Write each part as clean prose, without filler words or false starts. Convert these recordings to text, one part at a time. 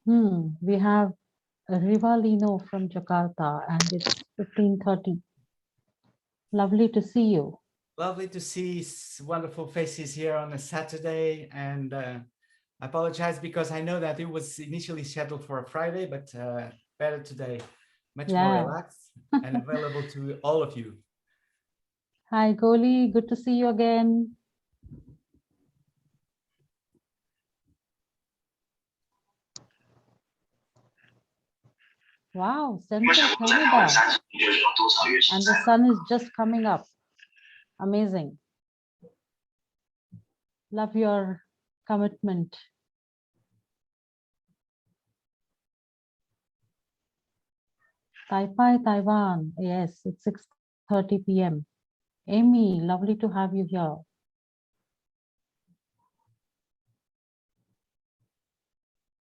We have Rivalino from Jakarta, and it's 15:30. Lovely to see you. Lovely to see wonderful faces here on a Saturday, and I apologize because I know that it was initially scheduled for a Friday, but better today, much more Yeah. relaxed and available to all of you. Hi, Goli. Good to see you again. Wow, Central Canada. And the sun is just coming up. Amazing. Love your commitment. Taipei, Taiwan. Yes, it's 6:30 p.m. Amy, lovely to have you here.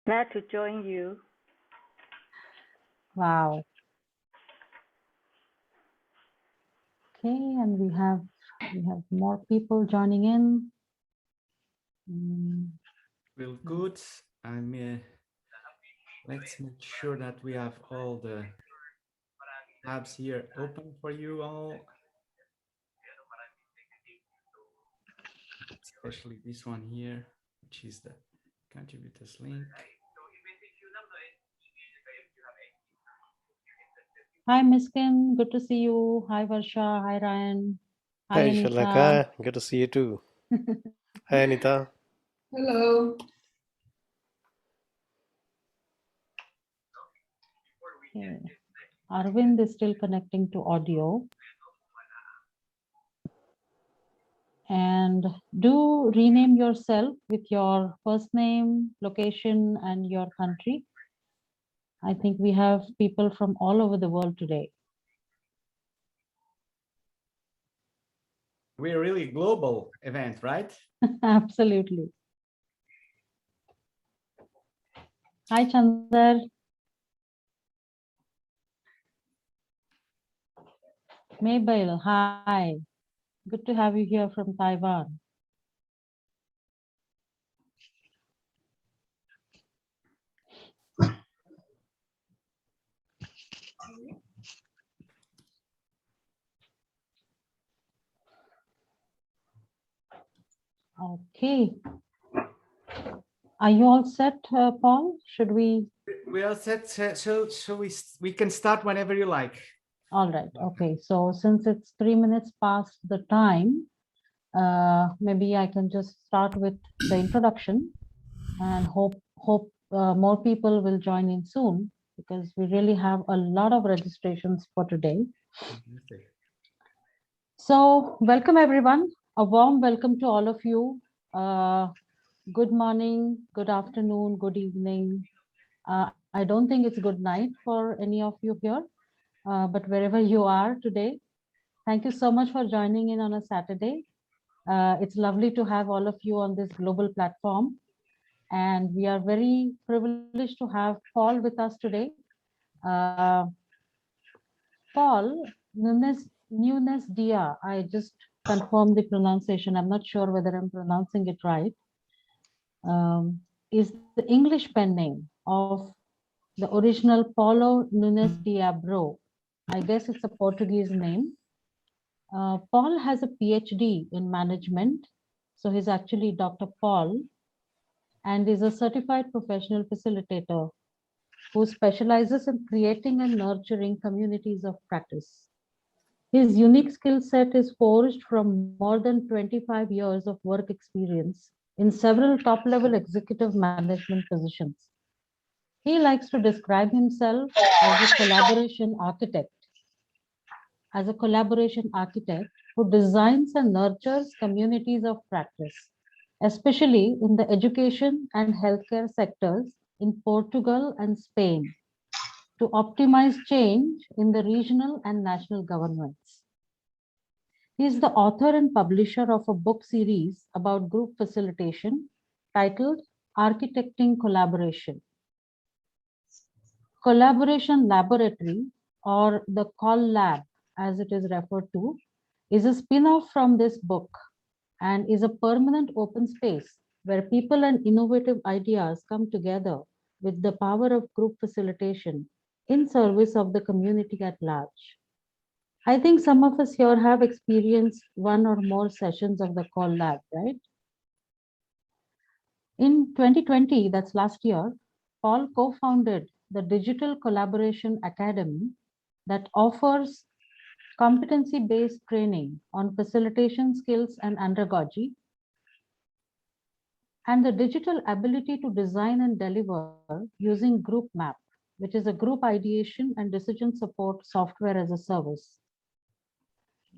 Glad to join you. Wow. Okay, and we have more people joining in. Real good. Let's make sure that we have all the tabs here open for you all. Especially this one here, which is the contributors link. Hi, Miskin. Good to see you. Hi, Varsha. Hi, Ryan. Hi, Hi, Anita. Shalaka. Good to see you too. Hi, Anita. Hello. Okay. Arvind is still connecting to audio. And do rename yourself with your first name, location, and your country. I think we have people from all over the world today. We're really global event, right? Absolutely. Hi, Chandar. Mabel, hi. Good to have you here from Taiwan. Okay. Are you all set, Paul? Should we? We are set. So we can start whenever you like. All right. Okay. So since it's 3 minutes past the time, maybe I can just start with the introduction and hope more people will join in soon, because we really have a lot of registrations for today. So welcome everyone. A warm welcome to all of you. Good morning, good afternoon, good evening. I don't think it's good night for any of you here, but wherever you are today, thank you so much for joining in on a Saturday. It's lovely to have all of you on this global platform. And we are very privileged to have Paul with us today. Paul Nunes Dia, I just confirmed the pronunciation. I'm not sure whether I'm pronouncing it right. Is the English pen name of the original Paulo Nunes Dia Bro. I guess it's a Portuguese name. Paul has a PhD in management. So he's actually Dr. Paul, and is a certified professional facilitator who specializes in creating and nurturing communities of practice. His unique skill set is forged from more than 25 years of work experience in several top-level executive management positions. He likes to describe himself as a collaboration architect who designs and nurtures communities of practice, especially in the education and healthcare sectors in Portugal and Spain, to optimize change in the regional and national governments. He is the author and publisher of a book series about group facilitation titled Architecting Collaboration. Collaboration Laboratory, or the Call Lab as it is referred to, is a spin-off from this book and is a permanent open space where people and innovative ideas come together with the power of group facilitation in service of the community at large. I think some of us here have experienced one or more sessions of the call lab, right? In 2020, that's last year, Paul co-founded the Digital Collaboration Academy that offers competency-based training on facilitation skills and andragogy, and the digital ability to design and deliver using Group Map, which is a group ideation and decision support software as a service.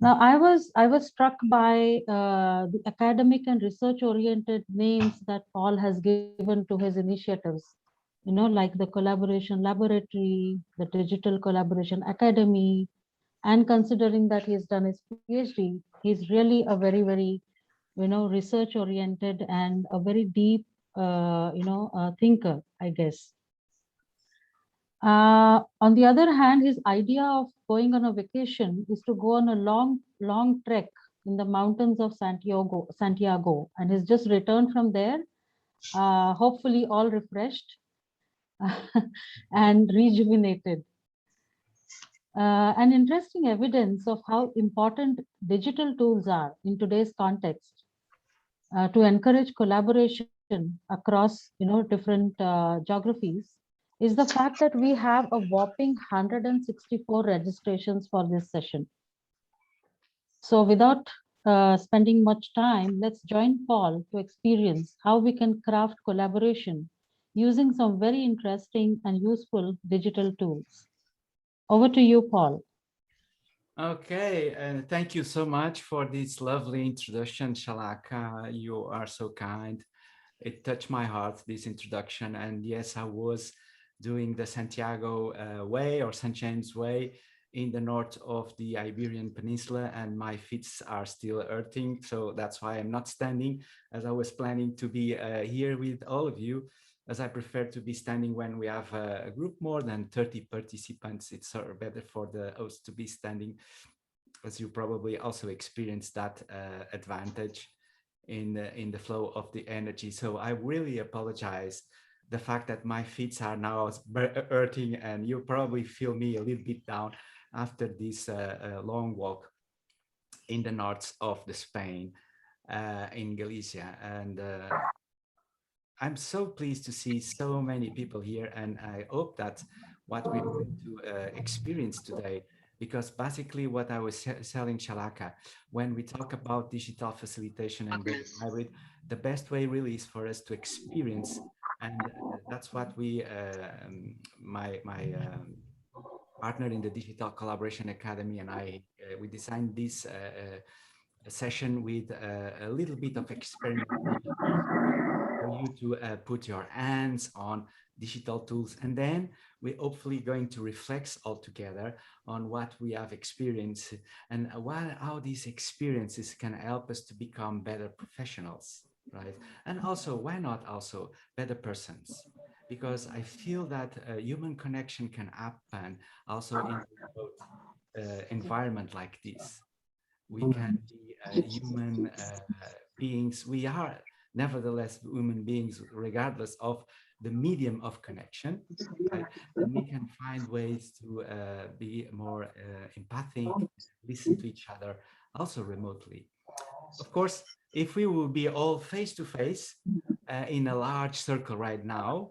Now, I was struck by the academic and research-oriented names that Paul has given to his initiatives, like the Collaboration Laboratory, the Digital Collaboration Academy, and considering that he's done his PhD, he's really a very, very, research-oriented and a very deep, thinker, I guess. On the other hand, his idea of going on a vacation is to go on a long trek in the mountains of Santiago, and he's just returned from there, hopefully all refreshed and rejuvenated. An interesting evidence of how important digital tools are in today's context to encourage collaboration across, different geographies is the fact that we have a whopping 164 registrations for this session. So without spending much time, let's join Paul to experience how we can craft collaboration using some very interesting and useful digital tools. Over to you, Paul. Okay, and thank you so much for this lovely introduction, Shalaka. You are so kind. It touched my heart, this introduction. And yes, I was doing the Santiago way or St. James way in the north of the Iberian Peninsula, and my feet are still hurting. So that's why I'm not standing, as I was planning to be here with all of you, as I prefer to be standing when we have a group more than 30 participants. It's better for the host to be standing, as you probably also experienced that advantage in the flow of the energy. So I really apologize the fact that my feet are now hurting, and you probably feel me a little bit down after this long walk in the north of the Spain, in Galicia. And I'm so pleased to see so many people here, and I hope that what we're going to experience today, because basically what I was telling Shalaka, when we talk about digital facilitation and going hybrid, the best way really is for us to experience, and that's what we, my partner in the Digital Collaboration Academy and I, we designed this session with a little bit of experimentation for you to put your hands on digital tools, and then we're hopefully going to reflect all together on what we have experienced and how these experiences can help us to become better professionals, right? And also, why not also better persons? Because I feel that human connection can happen also in a remote environment like this. We can be human beings. We are nevertheless human beings, regardless of the medium of connection, right? And we can find ways to be more empathic, listen to each other, also remotely. Of course, if we will be all face to face in a large circle right now,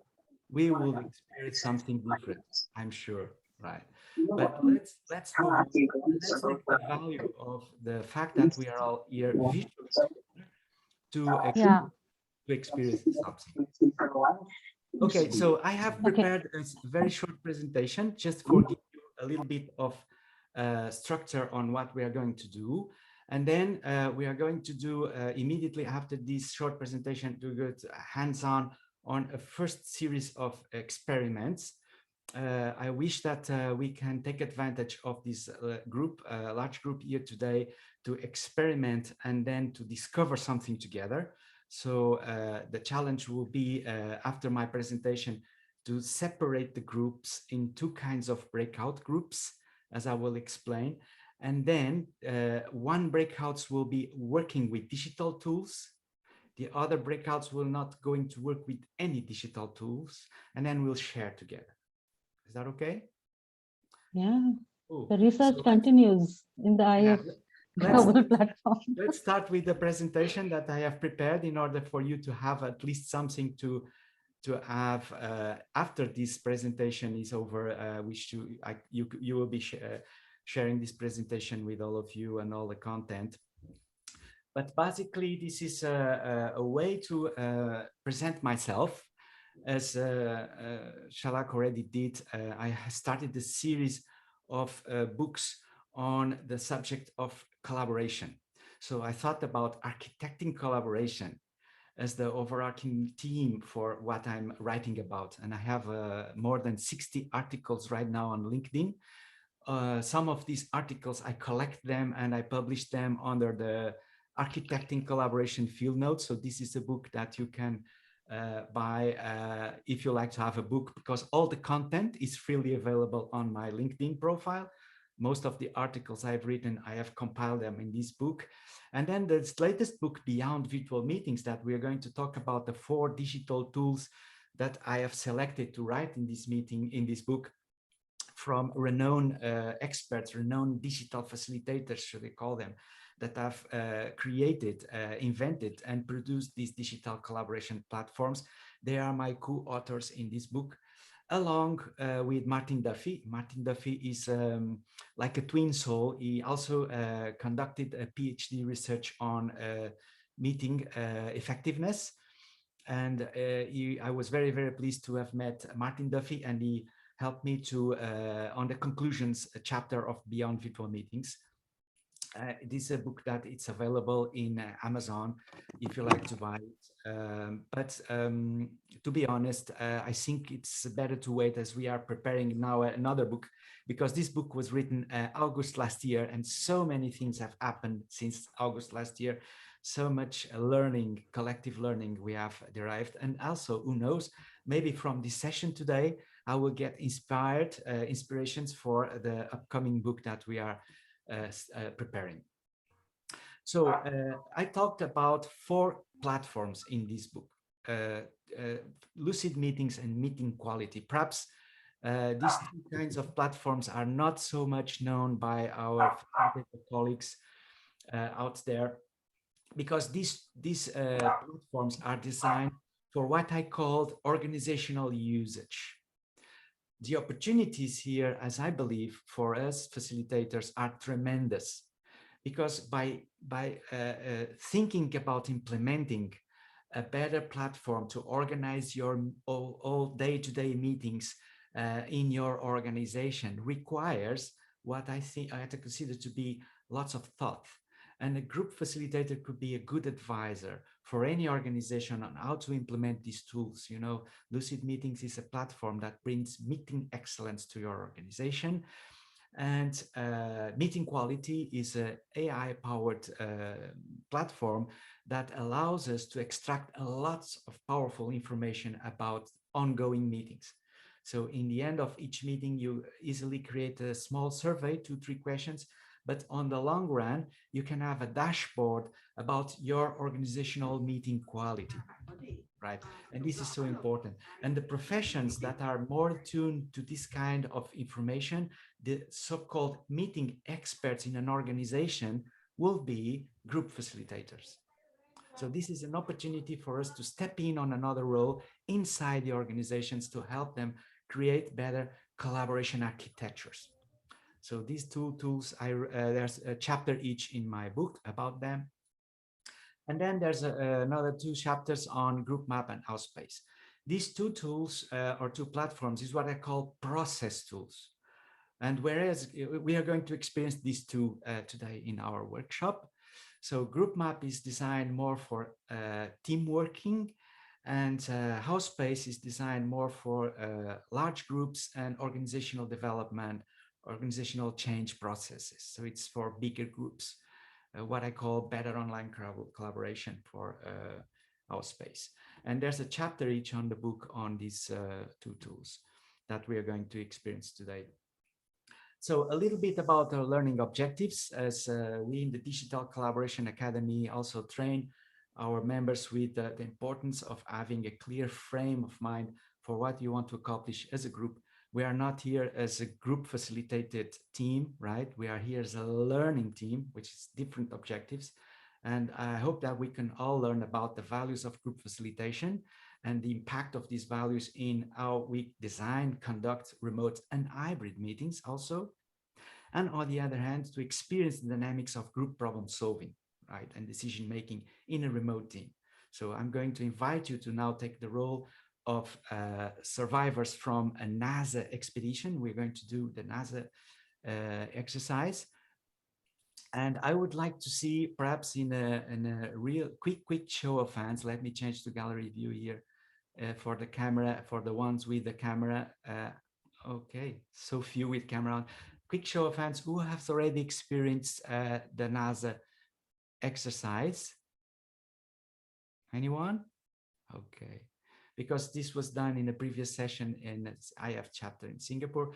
we will experience something different, I'm sure, right? But let's move on. Let's take the value of the fact that we are all here visually to experience something. Okay, so I have prepared a very short presentation just for giving you a little bit of structure on what we are going to do. And then we are going to do immediately after this short presentation to go hands-on on a first series of experiments. I wish that we can take advantage of this group, large group here today, to experiment and then to discover something together. So the challenge will be after my presentation to separate the groups in two kinds of breakout groups, as I will explain. And then one breakouts will be working with digital tools. The other breakouts will not going to work with any digital tools, and then we'll share together. Is that okay? Yeah. Ooh, The research so continues in the IAF global platform. let's start with the presentation that I have prepared in order for you to have at least something to have after this presentation is over, which you will be sharing this presentation with all of you and all the content. But basically, this is a way to present myself. As Shalak already did, I started a series of books on the subject of collaboration. So I thought about architecting collaboration as the overarching theme for what I'm writing about. And I have more than 60 articles right now on LinkedIn. Some of these articles, I collect them and I publish them under the Architecting Collaboration field notes. So this is a book that you can buy if you like to have a book, because all the content is freely available on my LinkedIn profile. Most of the articles I've written, I have compiled them in this book. And then the latest book, Beyond Virtual Meetings, that we are going to talk about the 4 digital tools that I have selected to write in this meeting, in this book, from renowned experts, renowned digital facilitators, should we call them, that have created, invented, and produced these digital collaboration platforms. They are my co-authors in this book, along with Martin Duffy. Martin Duffy is like a twin soul. He also conducted a PhD research on meeting effectiveness. And I was very, very pleased to have met Martin Duffy, and he helped me to on the conclusions chapter of Beyond Virtual Meetings. This is a book that it's available in Amazon if you like to buy it. But to be honest, I think it's better to wait, as we are preparing now another book, because this book was written August last year, and so many things have happened since August last year. So much learning, collective learning we have derived. And also, who knows, maybe from this session today, I will get inspirations for the upcoming book that we are preparing. So I talked about 4 platforms in this book: lucid meetings and meeting quality. Perhaps these 2 kinds of platforms are not so much known by our colleagues out there, because these platforms are designed for what I called organizational usage. The opportunities here, as I believe, for us facilitators are tremendous, because by thinking about implementing a better platform to organize your all day-to-day meetings in your organization requires what I have to consider to be lots of thought. And a group facilitator could be a good advisor for any organization on how to implement these tools. You know, Lucid Meetings is a platform that brings meeting excellence to your organization. And Meeting Quality is an AI-powered platform that allows us to extract lots of powerful information about ongoing meetings. So in the end of each meeting, you easily create a small survey, 2-3 questions, but on the long run, you can have a dashboard about your organizational meeting quality, right? And this is so important. And the professions that are more tuned to this kind of information, the so-called meeting experts in an organization, will be group facilitators. So this is an opportunity for us to step in on another role inside the organizations to help them create better collaboration architectures. So these 2 tools, there's a chapter each in my book about them. And then there's another 2 chapters on Group Map and Outspace. These 2 tools or 2 platforms is what I call process tools. And whereas we are going to experience these 2 today in our workshop. So Group Map is designed more for team working, and Outspace is designed more for large groups and organizational development, organizational change processes. So it's for bigger groups, what I call better online collaboration for Outspace. And there's a chapter each on the book on these 2 tools that we are going to experience today. So a little bit about our learning objectives, as we in the Digital Collaboration Academy also train our members with the importance of having a clear frame of mind for what you want to accomplish as a group. We are not here as a group facilitated team, right? We are here as a learning team, which is different objectives. And I hope that we can all learn about the values of group facilitation and the impact of these values in how we design, conduct remote and hybrid meetings also. And on the other hand, to experience the dynamics of group problem solving, right, and decision making in a remote team. So I'm going to invite you to now take the role of survivors from a NASA expedition. We're going to do the NASA exercise. And I would like to see, perhaps in a real quick show of hands, let me change to gallery view here for the camera, for the ones with the camera. Okay, so few with camera on. Quick show of hands, who has already experienced the NASA exercise? Anyone? Okay, because this was done in a previous session in IAF chapter in Singapore.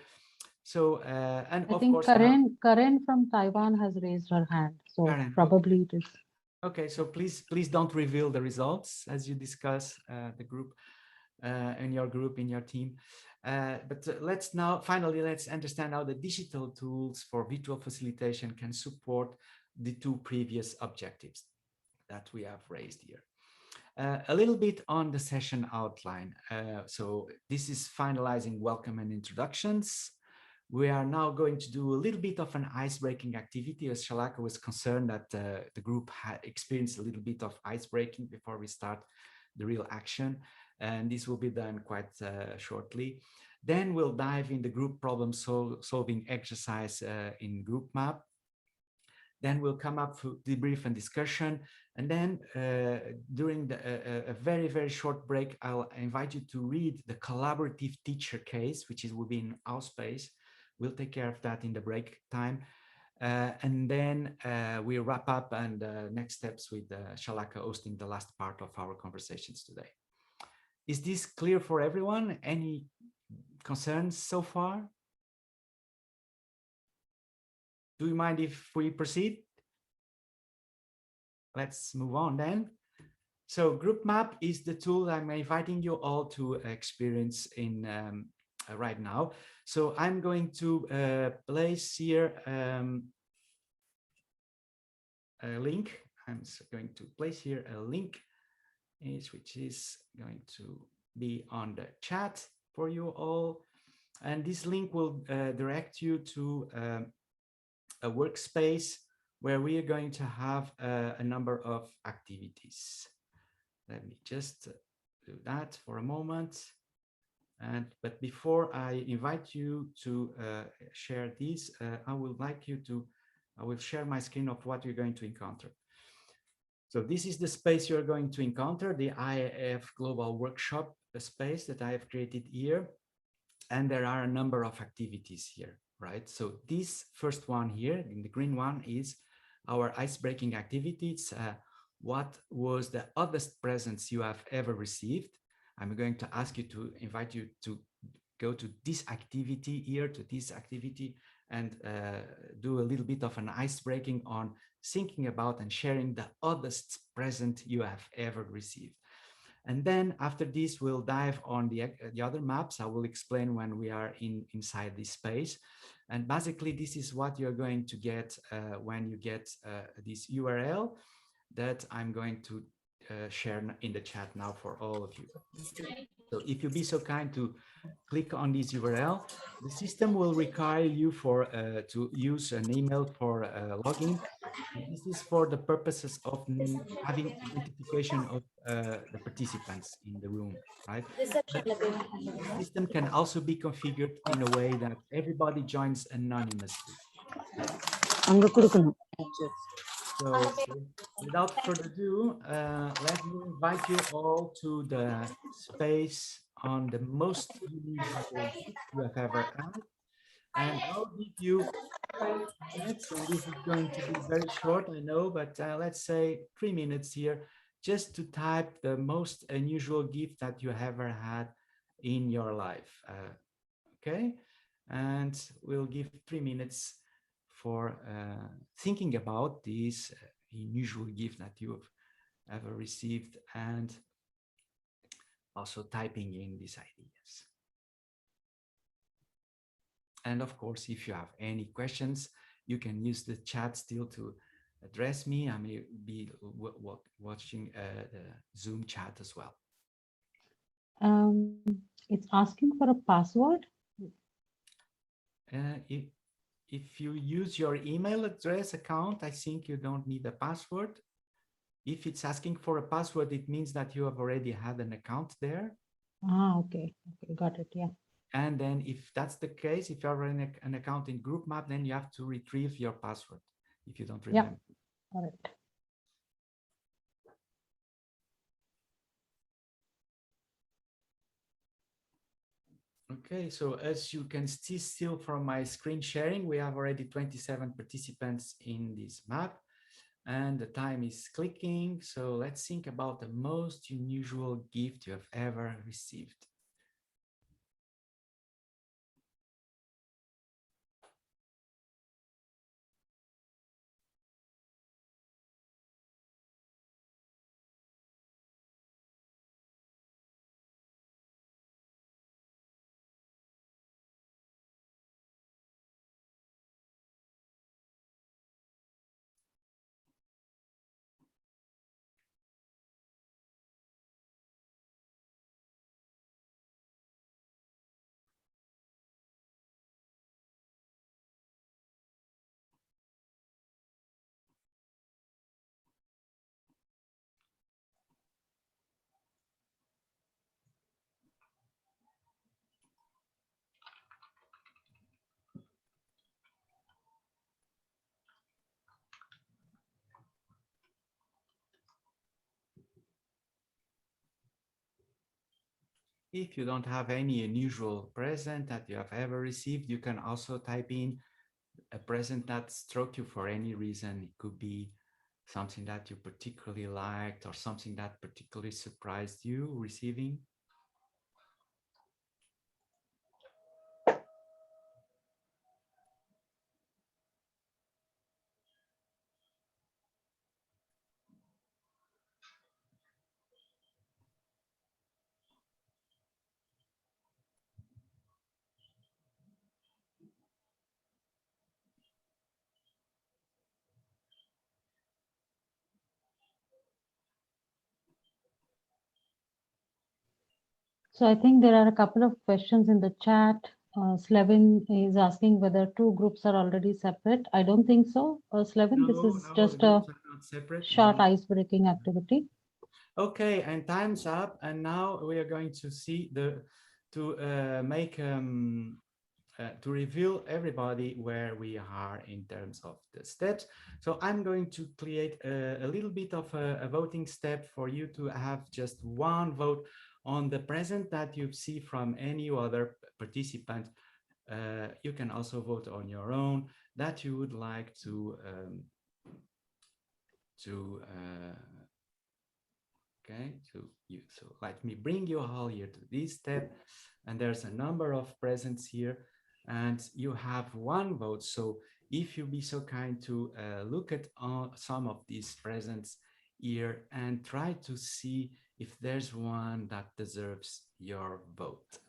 So, and I of think course, Karen from Taiwan has raised her hand, so Karen, probably it is. Okay, so please don't reveal the results as you discuss the group in your group, in your team. But let's understand how the digital tools for virtual facilitation can support the two previous objectives that we have raised here. A little bit on the session outline. So this is finalizing welcome and introductions. We are now going to do a little bit of an ice-breaking activity, as Shalaka was concerned that the group had experienced a little bit of ice-breaking before we start the real action. And this will be done quite shortly. Then we'll dive in the group problem solving exercise in group map. Then we'll come up for debrief and discussion. And then during a very, very short break, I'll invite you to read the collaborative teacher case, which will be in our space. We'll take care of that in the break time. And then we wrap up and next steps with Shalaka hosting the last part of our conversations today. Is this clear for everyone? Any concerns so far? Do you mind if we proceed? Let's move on then. So group map is the tool I'm inviting you all to experience in right now. So I'm going to place here a link. I'm going to place here a link, which is going to be on the chat for you all. And this link will direct you to a workspace where we are going to have a number of activities. Let me just do that for a moment. But before I invite you to share these, I will share my screen of what you're going to encounter. So this is the space you're going to encounter, the IAF Global Workshop space that I have created here. And there are a number of activities here, right? So this first one here, in the green one, is our ice-breaking activities. What was the oddest presents you have ever received? I'm going to ask you to invite you to go to this activity here, to this activity, and do a little bit of an ice-breaking on thinking about and sharing the oddest present you have ever received. And then after this, we'll dive on the other maps. I will explain when we are inside this space. And basically, this is what you're going to get when you get this URL that I'm going to share in the chat now for all of you. So if you be so kind to click on this URL, the system will require you to use an email for login. And this is for the purposes of having identification of the participants in the room, right? But the system can also be configured in a way that everybody joins anonymously. So without further ado, let me invite you all to the space on the most unusual gift you have ever had. And I'll give you minutes, and this is going to be very short, I know, but let's say 3 minutes here, just to type the most unusual gift that you ever had in your life. Okay, and we'll give 3 minutes for thinking about this unusual gift that you've ever received, and also typing in these ideas. And of course, if you have any questions, you can use the chat still to address me. I may be watching the Zoom chat as well. It's asking for a password. If you use your email address account, I think you don't need a password. If it's asking for a password, it means that you have already had an account there. Ah, okay. Okay, got it. Yeah. And then if that's the case, if you have an account in Group Map, then you have to retrieve your password if you don't remember. Yeah. All right. Okay, so as you can see still from my screen sharing, we have already 27 participants in this map and the time is clicking. So let's think about the most unusual gift you have ever received. If you don't have any unusual present that you have ever received, you can also type in a present that struck you for any reason. It could be something that you particularly liked or something that particularly surprised you receiving. So I think there are a couple of questions in the chat. Slevin is asking whether two groups are already separate. I don't think so. Slevin, this is No, just the a groups are not separate. short No. ice-breaking activity. Okay, and time's up, and now we are going to see to reveal everybody where we are in terms of the steps. So I'm going to create a little bit of a voting step for you to have just one vote on the present that you see from any other participant. You can also vote on your own that you would like to okay, so let me bring you all here to this step, and there's a number of presents here, and you have one vote. So if you be so kind to look at some of these presents here and try to see if there's one that deserves your vote.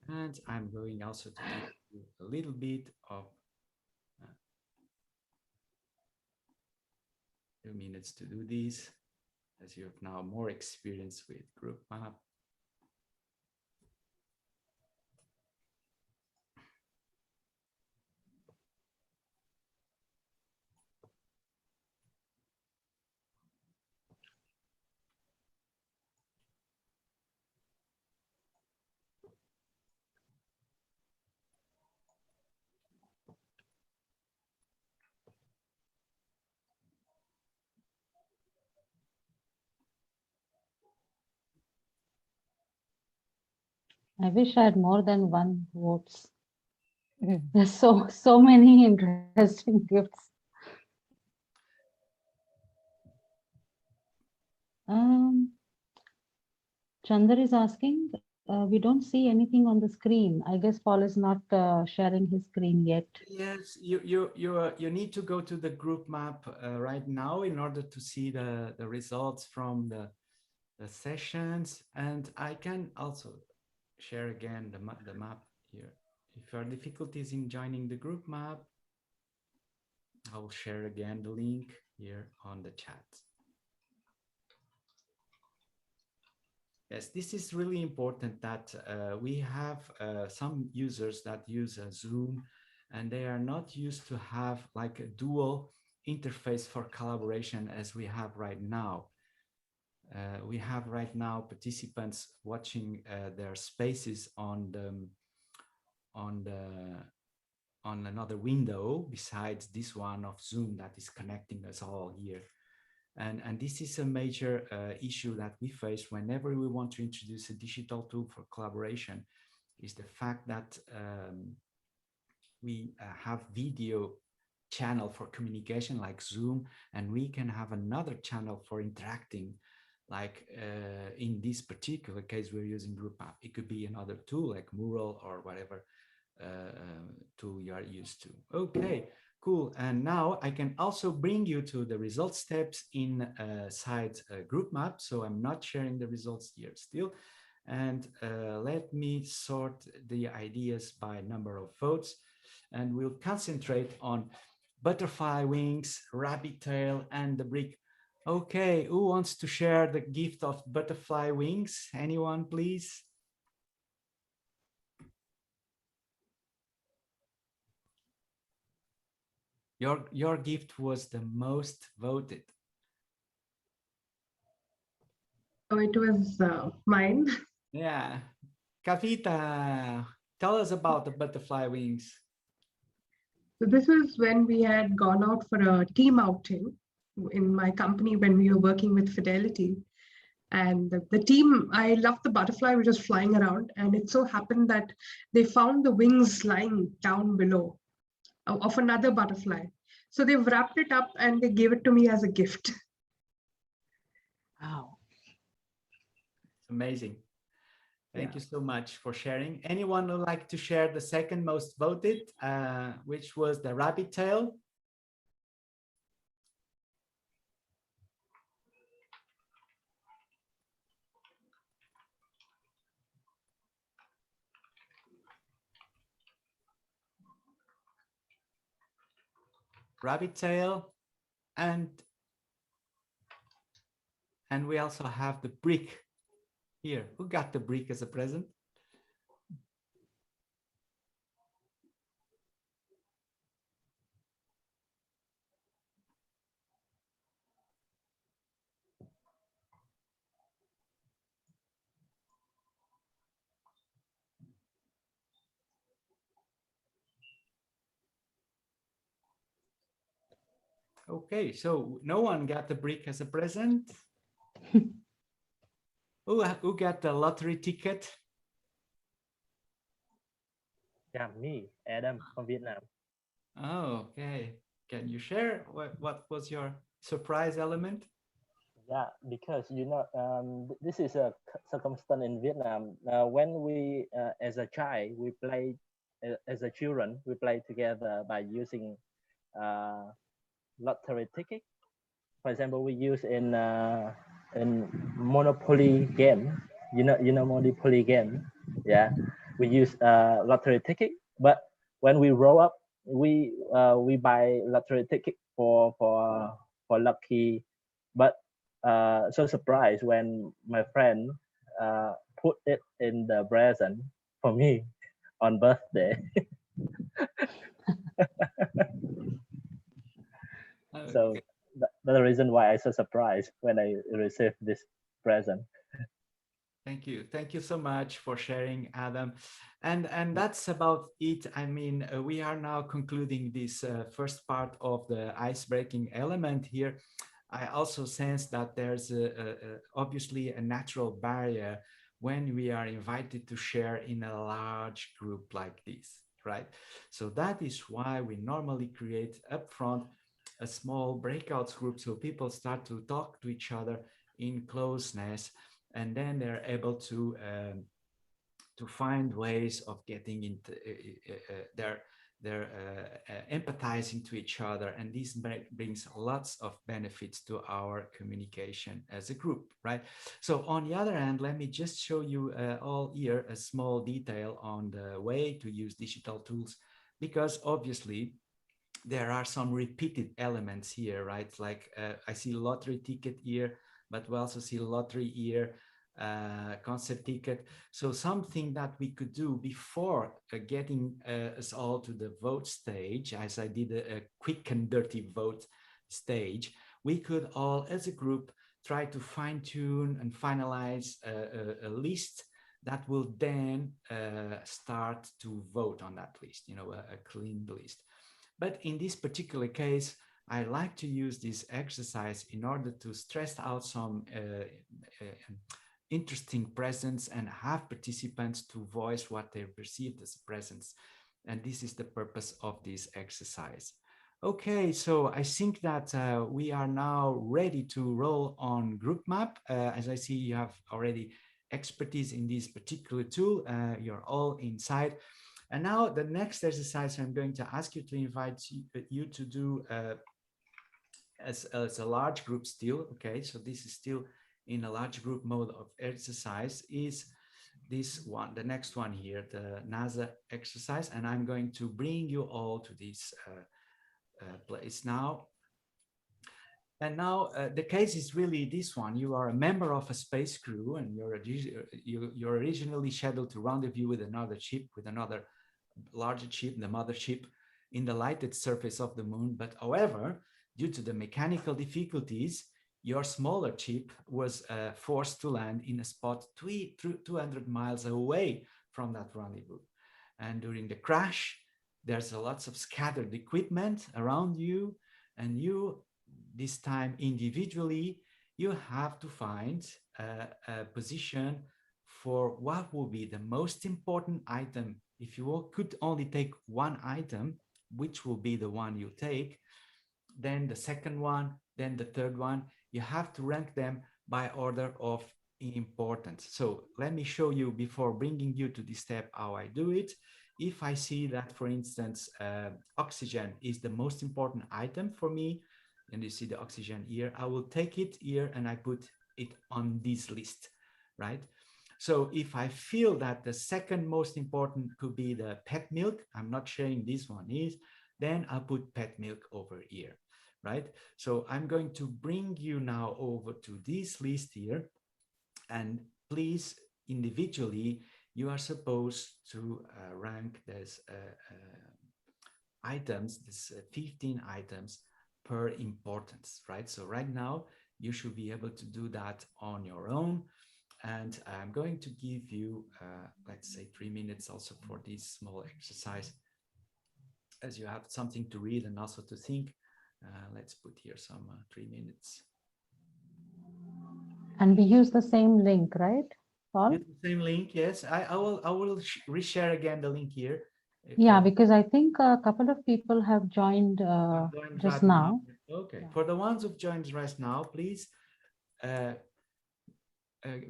And I'm going also to give you a little bit of 2 minutes to do this, as you have now more experience with Group Map. I wish I had more than one votes. There's so many interesting gifts. Chandar is asking, we don't see anything on the screen. I guess Paul is not sharing his screen yet. Yes, you need to go to the group map right now in order to see the results from the sessions, and I can also share again the map here. If there are difficulties in joining the group map, I will share again the link here on the chat. Yes, this is really important that we have some users that use Zoom, and they are not used to have like a dual interface for collaboration as we have right now. We have right now participants watching their spaces on another window besides this one of Zoom that is connecting us all here. And this is a major issue that we face whenever we want to introduce a digital tool for collaboration, is the fact that we have video channel for communication like Zoom, and we can have another channel for interacting, like in this particular case, we're using Group Map. It could be another tool like Mural or whatever tool you are used to. Okay. Cool. And now I can also bring you to the results steps inside Group Map. So I'm not sharing the results here still. And let me sort the ideas by number of votes. And we'll concentrate on butterfly wings, rabbit tail, and the brick. Okay, who wants to share the gift of butterfly wings? Anyone, please? Your gift was the most voted. Oh, it was mine. Yeah. Kavita, tell us about the butterfly wings. So this was when we had gone out for a team outing in my company when we were working with Fidelity. And the team, I loved the butterfly which was flying around. And it so happened that they found the wings lying down below of another butterfly. So they wrapped it up and they gave it to me as a gift. Wow. Amazing. Thank Yeah. you so much for sharing. Anyone would like to share the second most voted, which was the rabbit tail? Rabbit tail, and we also have the brick here. Who got the brick as a present? Okay, so no one got the brick as a present. Who got the lottery ticket? Yeah, me, Adam from Vietnam. Oh, okay. Can you share what was your surprise element? Yeah, because this is a circumstance in Vietnam. When we, as a child, we play as a children, we play together by using lottery ticket. For example, we use in Monopoly game. You know Monopoly game. Yeah, we use lottery ticket. But when we grow up, we buy lottery ticket for lucky. But so surprised when my friend put it in the present for me on birthday. So that's the reason why I so surprised when I received this present. Thank you. Thank you so much for sharing, Adam. And that's about it. I mean, we are now concluding this first part of the ice-breaking element here. I also sense that there's obviously a natural barrier when we are invited to share in a large group like this, right? So that is why we normally create upfront a small breakout group so people start to talk to each other in closeness, and then they're able to to find ways of getting into they're empathizing to each other, and this brings lots of benefits to our communication as a group, right? So on the other hand, let me just show you all here a small detail on the way to use digital tools, because obviously there are some repeated elements here, right? Like I see lottery ticket here, but we also see lottery here, concept ticket. So something that we could do before getting us all to the vote stage, as I did a quick and dirty vote stage, we could all as a group try to fine tune and finalize a list that will then start to vote on that list, you know, a clean list. But in this particular case, I like to use this exercise in order to stress out some interesting presence and have participants to voice what they perceived as presence. And this is the purpose of this exercise. Okay, so I think that we are now ready to roll on group map. As I see, you have already expertise in this particular tool. You're all inside. And now the next exercise I'm going to ask you to invite you to do as a large group still. Okay, so this is still in a large group mode of exercise, is this one, the next one here, the NASA exercise. And I'm going to bring you all to this place now. And now the case is really this one. You are a member of a space crew, and you're originally scheduled to rendezvous with another ship, with another larger ship, the mothership, in the lighted surface of the moon. But however, due to the mechanical difficulties, your smaller ship was forced to land in a spot 200 miles away from that rendezvous. And during the crash, there's lots of scattered equipment around you, and you, this time individually, you have to find a position for what will be the most important item. If you could only take one item, which will be the one you take, then the second one, then the third one, you have to rank them by order of importance. So let me show you, before bringing you to this step, how I do it. If I see that, for instance, oxygen is the most important item for me, and you see the oxygen here, I will take it here and I put it on this list, right? So if I feel that the second most important could be the pet milk, I'm not sharing this one is, then I'll put pet milk over here, right? So I'm going to bring you now over to this list here, and please, individually, you are supposed to rank this items, this 15 items per importance, right? So right now, you should be able to do that on your own. And I'm going to give you, let's say, 3 minutes also for this small exercise, as you have something to read and also to think. Let's put here some 3 minutes. And we use the same link, right, Paul? Use the same link, yes. I will reshare again the link here. Yeah, because I think a couple of people have joined just right now. Okay, Yeah. for the ones who've joined right now, please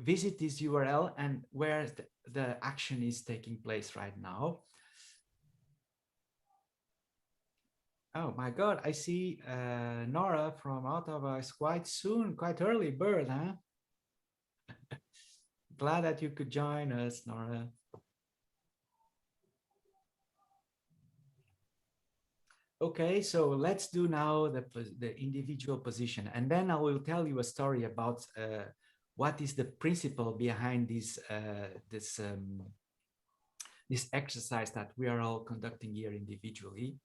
visit this URL and where the action is taking place right now. Oh my God, I see Nora from Ottawa is quite soon, quite early bird, huh? Glad that you could join us, Nora. Okay, so let's do now the individual position, and then I will tell you a story about what is the principle behind this this exercise that we are all conducting here individually.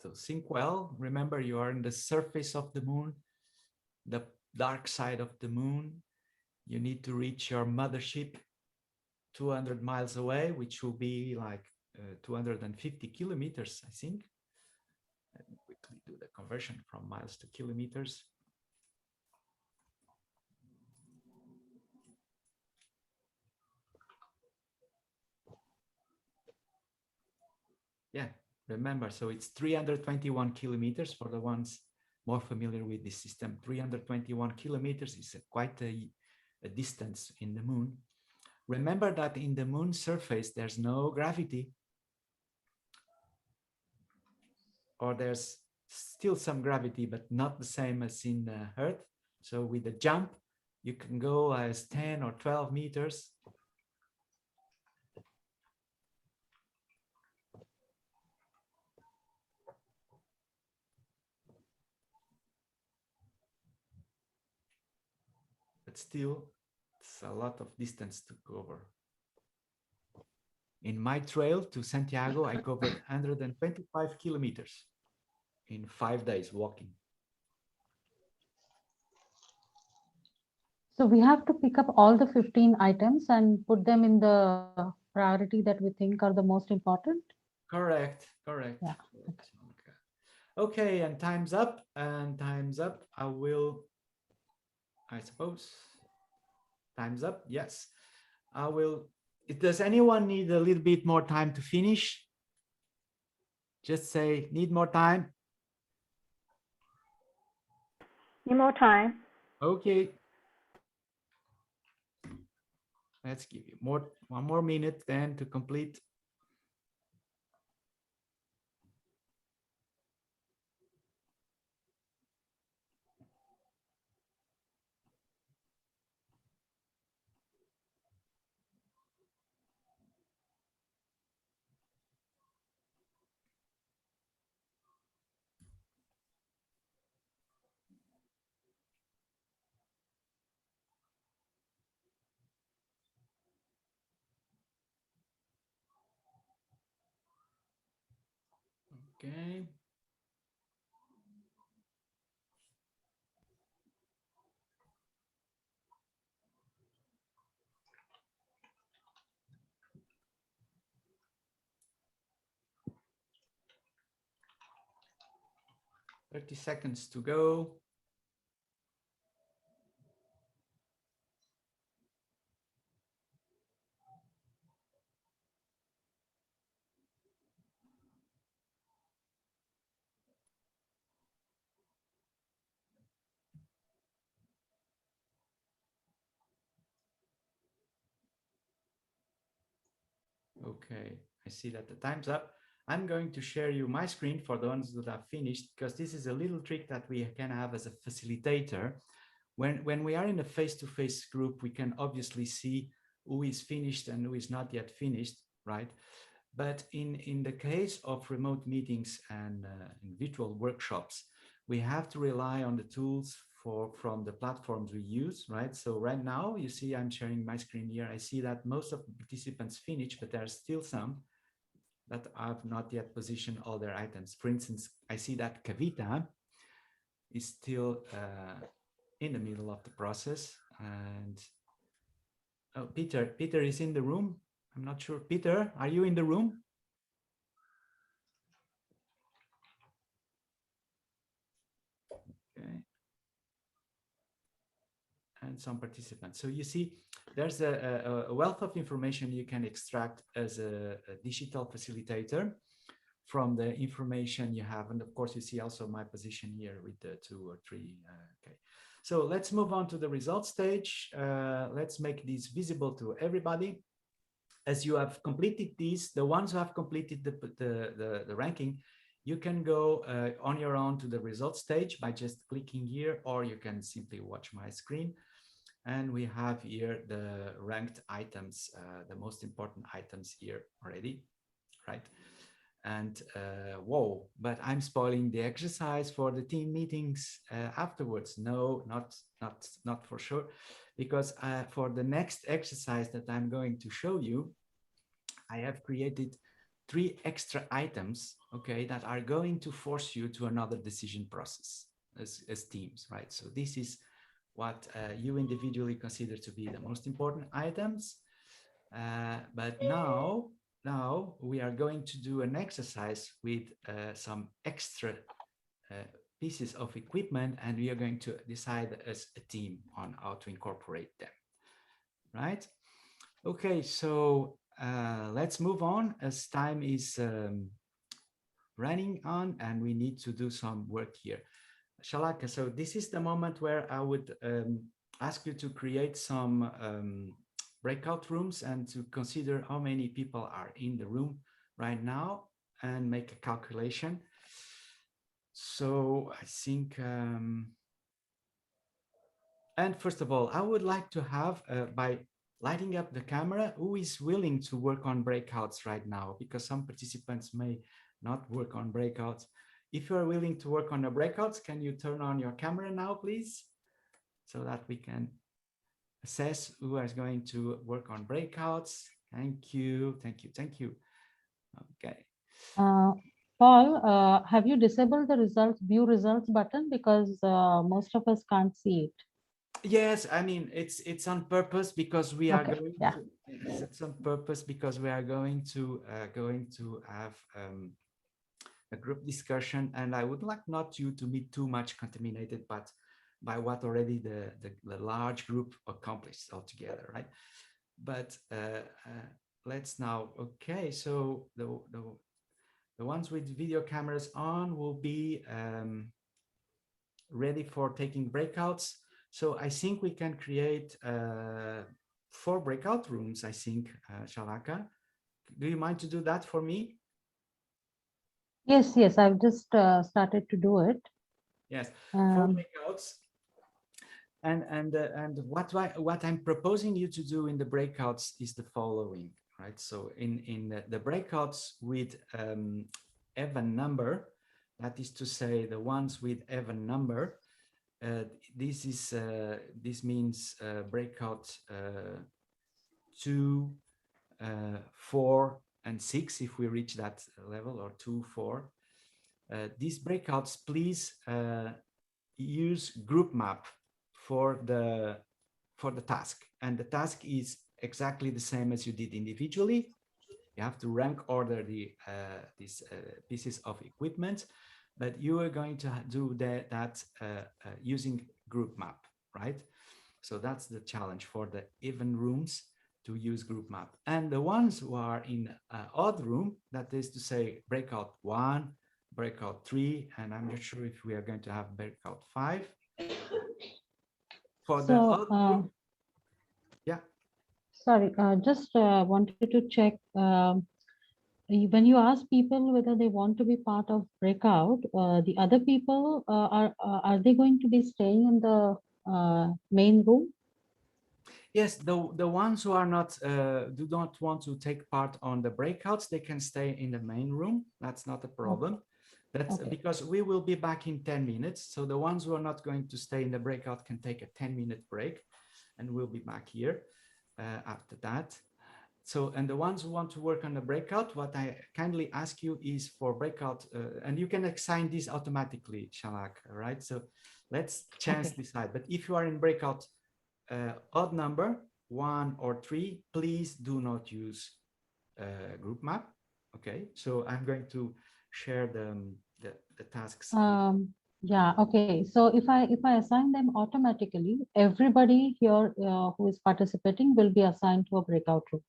So think well. Remember, you are in the surface of the moon, the dark side of the moon. you need to reach your mothership 200 miles away, which will be like 250 kilometers, I think. Let me quickly do the conversion from miles to kilometers. Yeah, remember, so it's 321 kilometers for the ones more familiar with this system. 321 kilometers is quite a distance in the moon. Remember that in the moon surface, there's no gravity, or there's still some gravity, but not the same as in Earth. So with a jump, you can go as 10 or 12 meters. But still, it's a lot of distance to cover. In my trail to Santiago, I covered 125 kilometers in 5 days walking. So we have to pick up all the 15 items and put them in the priority that we think are the most important. Correct, correct. Yeah. Correct. Okay, and time's up, and time's up. I suppose, time's up, yes. I will, does anyone need a little bit more time to finish? Just say, need more time. Need more time. Okay. Let's give you one more minute then to complete. Okay. Thirty seconds to go. Okay, I see that the time's up. I'm going to share you my screen for the ones that have finished, because this is a little trick that we can have as a facilitator. When we are in a face-to-face group, we can obviously see who is finished and who is not yet finished, right? But in the case of remote meetings and in virtual workshops, we have to rely on the tools from the platforms we use, right? So right now, you see I'm sharing my screen here. I see that most of the participants finished, but there are still some that have not yet positioned all their items. For instance, I see that Kavita is still in the middle of the process. And oh, Peter is in the room. I'm not sure. Peter, are you in the room? Okay. And some participants. So you see, there's a wealth of information you can extract as a digital facilitator from the information you have. And of course, you see also my position here with the 2 or 3. Okay. So let's move on to the results stage. Let's make this visible to everybody. As you have completed these, the ones who have completed the ranking, you can go on your own to the results stage by just clicking here, or you can simply watch my screen. And we have here the ranked items, the most important items here already, right? And whoa, but I'm spoiling the exercise for the team meetings afterwards. No, not for sure, because for the next exercise that I'm going to show you, I have created 3 extra items, okay, that are going to force you to another decision process as teams, right? So this is what you individually consider to be the most important items. But now we are going to do an exercise with some extra pieces of equipment, and we are going to decide as a team on how to incorporate them, right? Okay, so let's move on as time is running on and we need to do some work here. Shalaka, so this is the moment where I would ask you to create some breakout rooms and to consider how many people are in the room right now and make a calculation. So I think, and first of all, I would like to have, by lighting up the camera, who is willing to work on breakouts right now, because some participants may not work on breakouts. If you are willing to work on the breakouts, can you turn on your camera now, please? So that we can assess who is going to work on breakouts. Thank you, thank you, thank you. Okay. Paul, have you disabled the results, view results button? Because most of us can't see it. Yes, I mean, it's on purpose because we are going yeah. to, it's on purpose because we are going to have a group discussion, and I would like not you to be too much contaminated, but by what already the large group accomplished altogether, right? But let's now, okay, so the ones with video cameras on will be ready for taking breakouts. So I think we can create 4 breakout rooms, I think, Shalaka. Do you mind to do that for me? Yes, yes, I've just started to do it. Yes, 4 breakouts. And what I'm proposing you to do in the breakouts is the following, right? So in the breakouts with even number, that is to say the ones with even number, this means breakout 2, 4, and 6 if we reach that level, or 2, 4. These breakouts, please use group map for the task, and the task is exactly the same as you did individually. You have to rank order these pieces of equipment, but you are going to do that using group map, right? So that's the challenge for the even rooms, to use group map. And the ones who are in odd room, that is to say breakout 1, breakout 3, and I'm not sure if we are going to have breakout 5. For the odd room, yeah. Sorry, just wanted to check. When you ask people whether they want to be part of breakout, the other people are they going to be staying in the main room? Yes, the ones who are not do not want to take part on the breakouts, they can stay in the main room. That's not a problem. That's because we will be back in 10 minutes. So the ones who are not going to stay in the breakout can take a 10-minute break, and we'll be back here after that. So, and the ones who want to work on the breakout, what I kindly ask you is for breakout, and you can assign this automatically, Shalak, right? So let's chance decide. But if you are in breakout odd number 1 or 3, please do not use group map. Okay, so I'm going to share the tasks. Yeah, okay. So if I assign them automatically, everybody here who is participating will be assigned to a breakout room.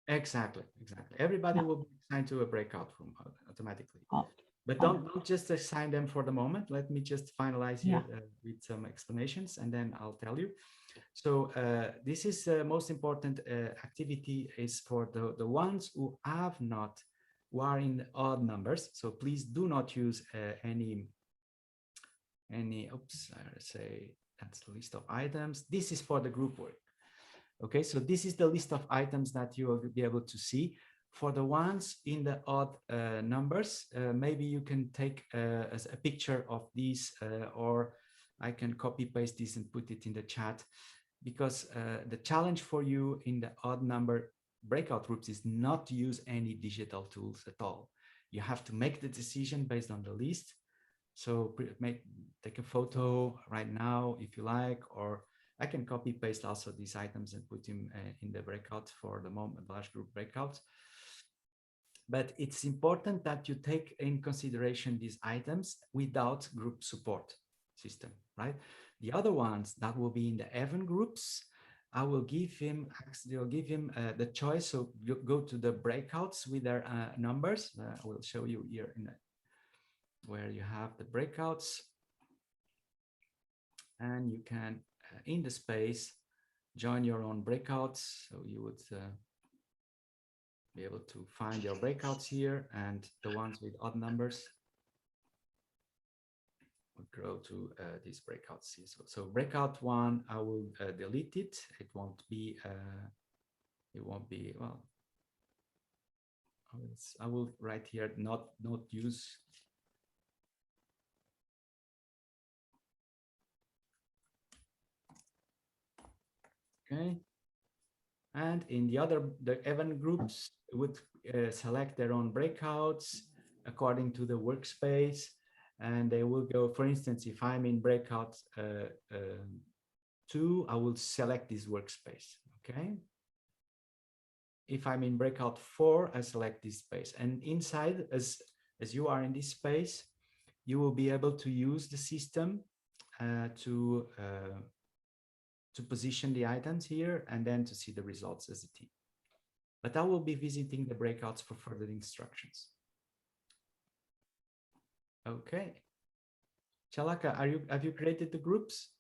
Exactly. Everybody will be assigned to a breakout room automatically. But don't just assign them for the moment. Let me just finalize here with some explanations, and then I'll tell you. So this is the most important activity is for the ones who are in odd numbers. So please do not use any, oops, I say that's the list of items. This is for the group work. Okay, so this is the list of items that you will be able to see. For the ones in the odd numbers, maybe you can take a picture of these, or I can copy paste this and put it in the chat, because the challenge for you in the odd number breakout groups is not to use any digital tools at all. You have to make the decision based on the list. So take a photo right now if you like, or I can copy paste also these items and put them in the breakout for the moment, large group breakout. But it's important that you take in consideration these items without group support system, right? The other ones that will be in the event groups, I will give him the choice. So you go to the breakouts with their numbers. I will show you here where you have the breakouts, and you can in the space join your own breakouts. So you would be able to find your breakouts here, and the ones with odd numbers would grow to these breakouts here. So breakout one, I will delete it. It won't be well. I will write here not use. Okay. And in the event groups would select their own breakouts according to the workspace. And they will go, for instance, if I'm in breakout 2, I will select this workspace, okay? If I'm in breakout 4, I select this space. And inside, as you are in this space, you will be able to use the system to position the items here and then to see the results as a team. But I will be visiting the breakouts for further instructions. Okay. Chalaka, have you created the groups?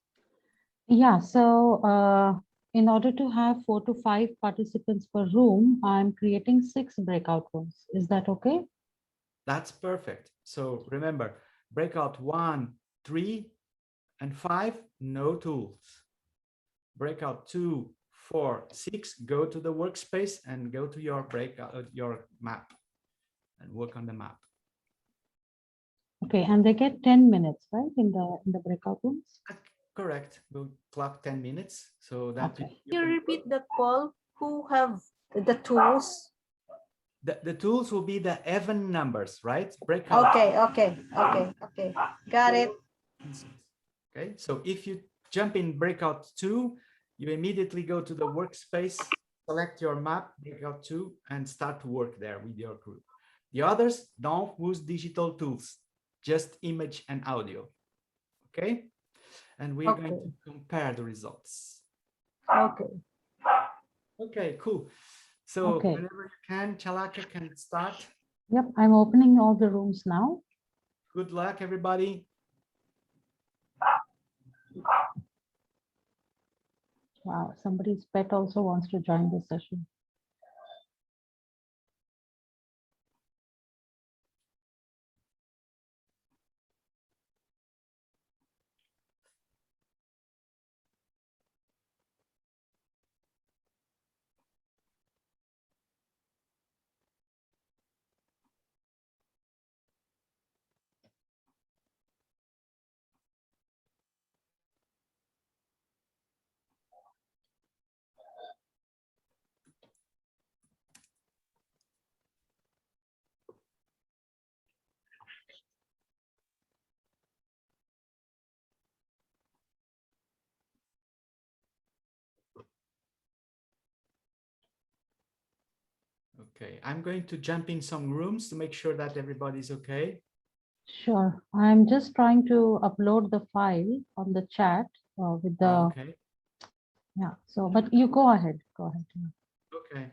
Yeah, so in order to have 4 to 5 participants per room, I'm creating 6 breakout rooms. Is that okay? That's perfect. So remember, breakout 1, 3, and 5, no tools. Breakout 2, 4, 6, go to the workspace and go to your breakout, your map, and work on the map. Okay, and they get 10 minutes, right, in the breakout rooms? Correct. We'll clock 10 minutes so that Okay. You repeat that, Paul, who have the tools? The tools will be the even numbers, right? Breakout. Okay. Got it. Okay, so if you jump in breakout 2, you immediately go to the workspace, select your map, breakout 2, and start to work there with your group. The others don't use digital tools, just image and audio. Okay, and we're going to compare the results. Okay. Okay, cool. So Okay. whenever you can, Chalaka can start. Yep, I'm opening all the rooms now. Good luck, everybody. Wow, somebody's pet also wants to join the session. Okay, I'm going to jump in some rooms to make sure that everybody's okay. Sure, I'm just trying to upload the file on the chat with the, Okay, yeah, so, but you go ahead, yeah. okay.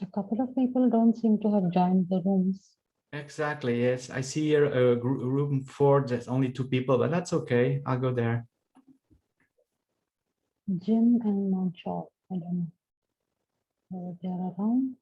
A couple of people don't seem to have joined the rooms. Exactly. Yes, I see here a room 4. There's only 2 people, but that's okay. I'll go there. Jim and Monchal. I don't know whether they're around.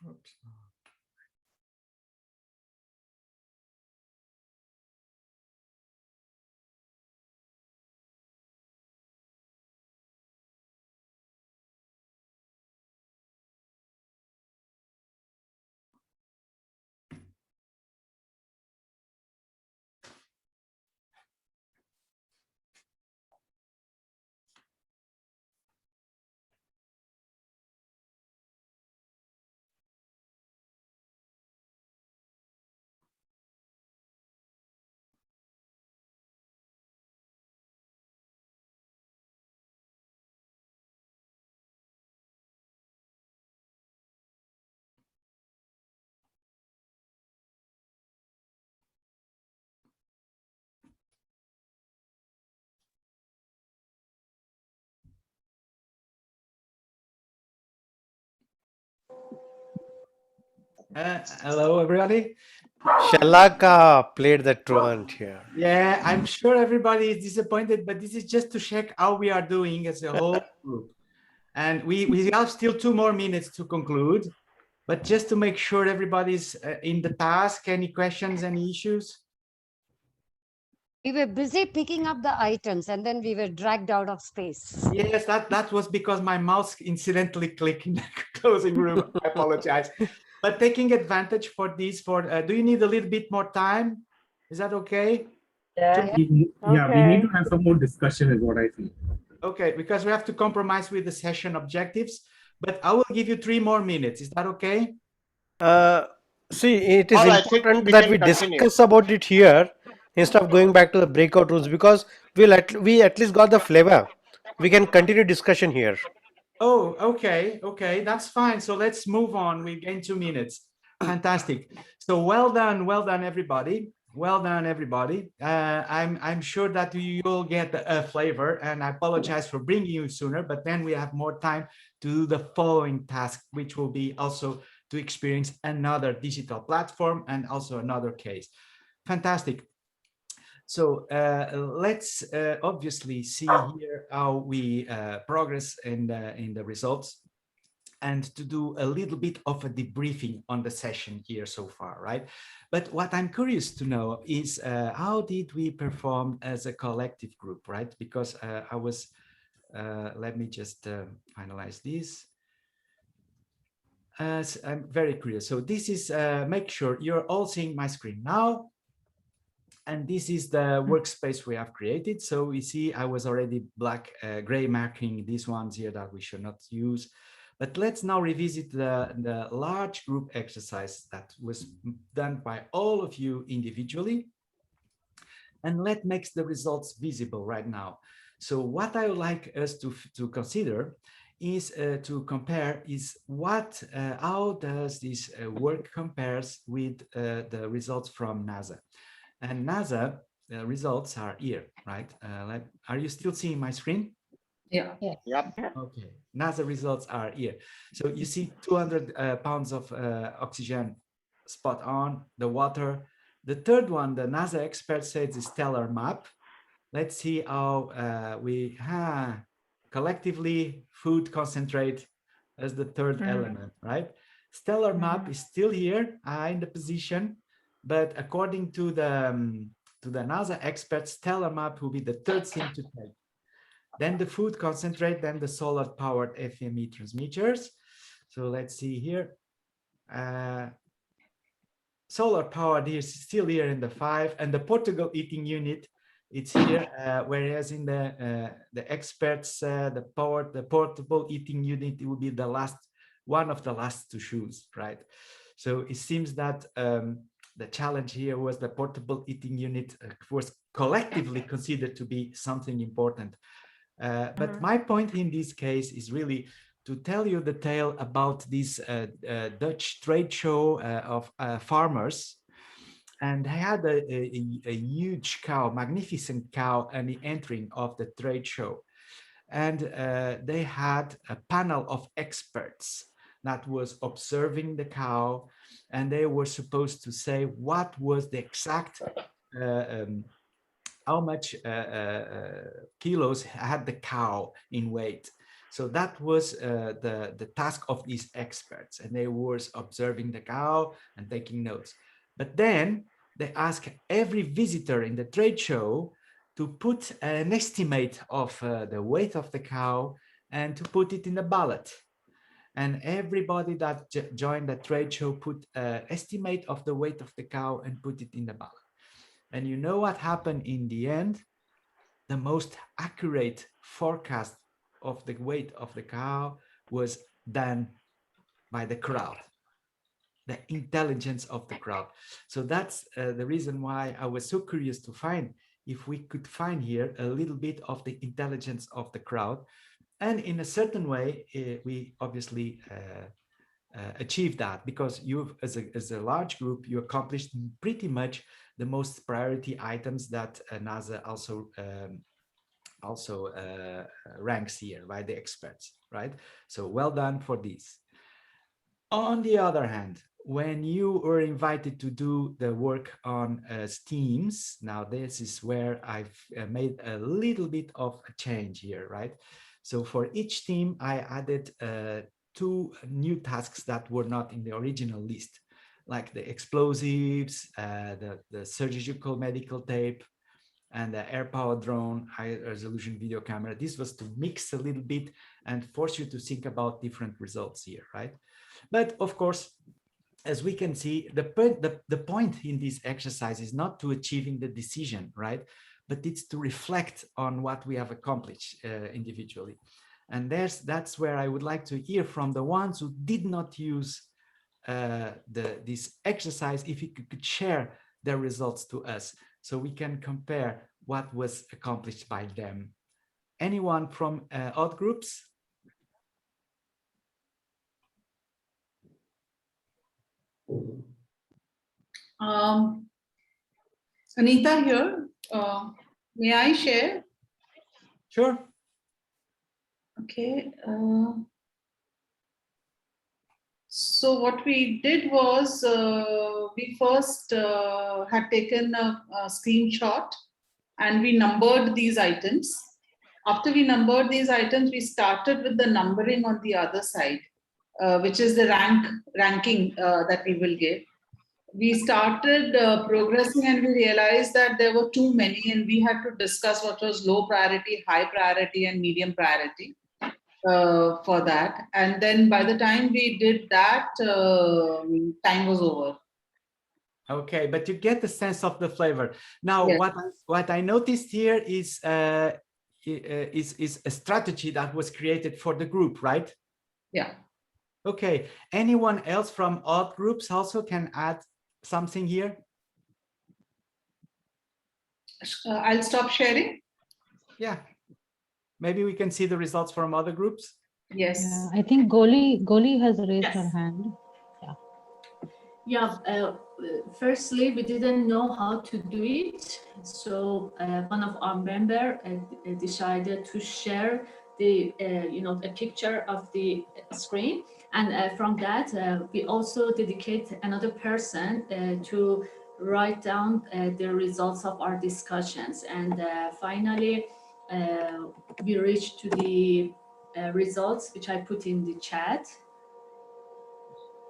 Oops. Hello, everybody. Shalaka played the truant here. Yeah, I'm sure everybody is disappointed, but this is just to check how we are doing as a whole group. And we have still 2 more minutes to conclude, but just to make sure everybody's in the task. Any questions, any issues? We were busy picking up the items and then we were dragged out of space. Yes, that was because my mouse incidentally clicked in the closing room. I apologize. But taking advantage for this, do you need a little bit more time? Is that okay? Yeah. Yeah, we Okay. need to have some more discussion is what I feel. Okay, because we have to compromise with the session objectives, but I will give you 3 more minutes. Is that okay? See, it is All right, so important we that can we continue. discuss about it here instead of going back to the breakout rooms, because we at least got the flavor. We can continue discussion here. Oh, okay, that's fine. So let's move on. We gained 2 minutes. Fantastic. So well done, everybody. Well done, everybody. I'm sure that you'll get a flavor, and I apologize for bringing you sooner, but then we have more time to do the following task, which will be also to experience another digital platform and also another case. Fantastic. So let's obviously see here how we progress in the results, and to do a little bit of a debriefing on the session here so far, right? But what I'm curious to know is how did we perform as a collective group, right? Because let me just finalize this. So I'm very curious. So this is, make sure you're all seeing my screen now. And this is the workspace we have created. So we see I was already gray marking these ones here that we should not use. But let's now revisit the large group exercise that was done by all of you individually. And let's make the results visible right now. So what I would like us to consider is to compare is how does this work compares with the results from NASA. And NASA results are here, right? Are you still seeing my screen? Yeah. Yep. Okay, NASA results are here. So you see 200 pounds of oxygen spot on, the water. The third one, the NASA expert says is stellar map. Let's see how we collectively food concentrate as the third element, right? Stellar map is still here in the position, but according to the NASA experts, stellar map will be the third thing to take. Then the food concentrate, then the solar powered FME transmitters. So let's see here. Solar powered is still here in the 5, and the portable heating unit, it's here, whereas in the experts, the portable heating unit, it will be one of the last to choose, right? So it seems that the challenge here was the portable heating unit was collectively considered to be something important. But my point in this case is really to tell you the tale about this Dutch trade show of farmers. And they had a huge cow, magnificent cow, at the entering of the trade show. And they had a panel of experts that was observing the cow, and they were supposed to say what was the exact how much kilos had the cow in weight. So that was the task of these experts, and they were observing the cow and taking notes. But then they asked every visitor in the trade show to put an estimate of the weight of the cow and to put it in the ballot. And everybody that joined the trade show put an estimate of the weight of the cow and put it in the ballot. And you know what happened in the end? The most accurate forecast of the weight of the cow was done by the crowd, the intelligence of the crowd. So that's the reason why I was so curious to find if we could find here a little bit of the intelligence of the crowd. And in a certain way, we obviously achieved that, because you, as a large group, you accomplished pretty much the most priority items that NASA also ranks here by the experts, right? So well done for this. On the other hand, when you were invited to do the work on teams, now this is where I've made a little bit of a change here, right? So for each team, I added 2 new tasks that were not in the original list, like the explosives, the surgical medical tape, and the air-powered drone, high-resolution video camera. This was to mix a little bit and force you to think about different results here, right? But of course, as we can see, the point in this exercise is not to achieving the decision, right? But it's to reflect on what we have accomplished individually. And that's where I would like to hear from the ones who did not use this exercise, if you could share their results to us, so we can compare what was accomplished by them. Anyone from odd groups? Anita here. May I share? Sure. Okay. So what we did was we first had taken a screenshot and we numbered these items. After we numbered these items, we started with the numbering on the other side, which is the ranking that we will give. We started progressing and we realized that there were too many, and we had to discuss what was low priority, high priority, and medium priority for that. And then by the time we did that, time was over. Okay, but you get the sense of the flavor. Now, Yes. what I noticed here is a strategy that was created for the group, right? Yeah. Okay, anyone else from odd groups also can add something here? I'll stop sharing. Yeah, maybe we can see the results from other groups. Yes. I think Goli has raised her hand. Yeah, firstly, we didn't know how to do it. So one of our members decided to share the, a picture of the screen. And from that, we also dedicate another person to write down the results of our discussions. And finally, we reached to the results, which I put in the chat.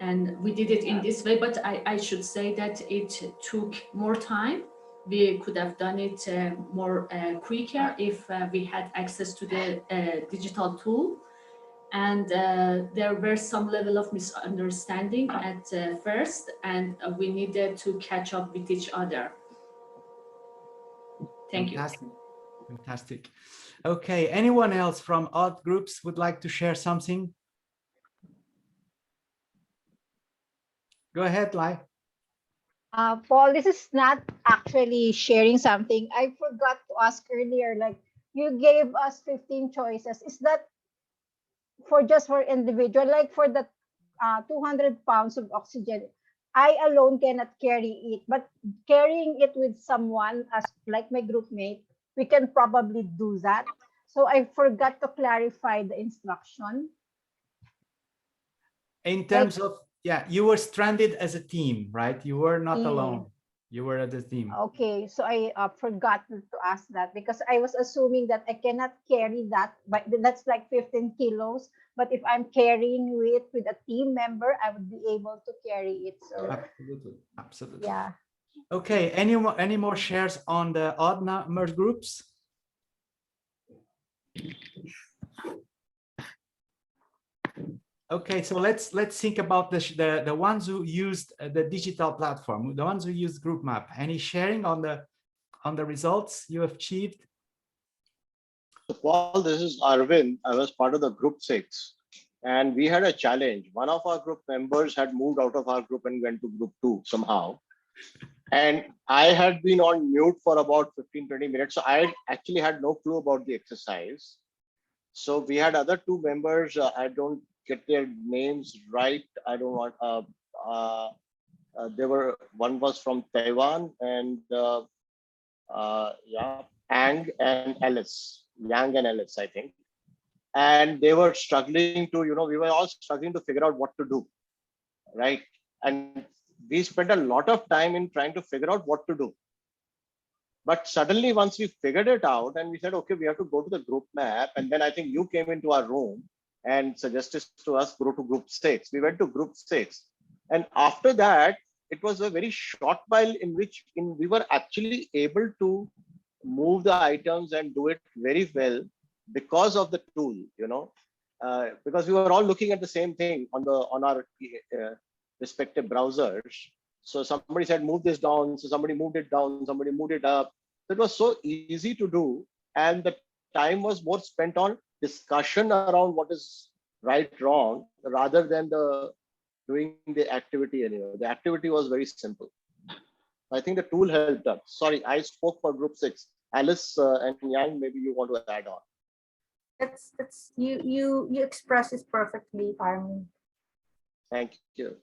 And we did it in this way, but I should say that it took more time. We could have done it more quicker if we had access to the digital tool. And there were some level of misunderstanding at first, and we needed to catch up with each other. Thank you. Fantastic. Okay, anyone else from odd groups would like to share something? Go ahead, Lai. Paul, this is not actually sharing something. I forgot to ask earlier, like you gave us 15 choices. Is that for individual, like for the 200 pounds of oxygen? I alone cannot carry it, but carrying it with someone as like my group mate, we can probably do that. So I forgot to clarify the instruction. In terms of, yeah, you were stranded as a team, right? You were not alone. You were at the team. Okay, so I forgot to ask that because I was assuming that I cannot carry that, but that's like 15 kilos. But if I'm carrying it with a team member, I would be able to carry it. So Absolutely, absolutely. yeah. Okay, any more shares on the odd number groups? Okay, so let's think about the ones who used the digital platform, the ones who used group map. Any sharing on the results you have achieved? So Paul, this is Arvind. I was part of the group 6 and we had a challenge. One of our group members had moved out of our group and went to group 2 somehow. And I had been on mute for about 15-20 minutes. So I actually had no clue about the exercise. So we had other 2 members. I don't get their names right. I don't want, one was from Taiwan and yeah, Yang and Alice, I think. And they were struggling to, we were all struggling to figure out what to do, right? And we spent a lot of time in trying to figure out what to do. But suddenly, once we figured it out and we said, okay, we have to go to the group map. And then I think you came into our room and suggested to us, go to group 6. We went to group 6. And after that, it was a very short while in which we were actually able to move the items and do it very well because of the tool, because we were all looking at the same thing on our respective browsers. So somebody said, move this down. So somebody moved it down, somebody moved it up. So it was so easy to do. And the time was more spent on discussion around what is right, wrong, rather than doing the activity anyway. The activity was very simple. I think the tool helped us. Sorry, I spoke for group 6. Alice and Yang, maybe you want to add on. It's you express it perfectly, Armin. Thank you.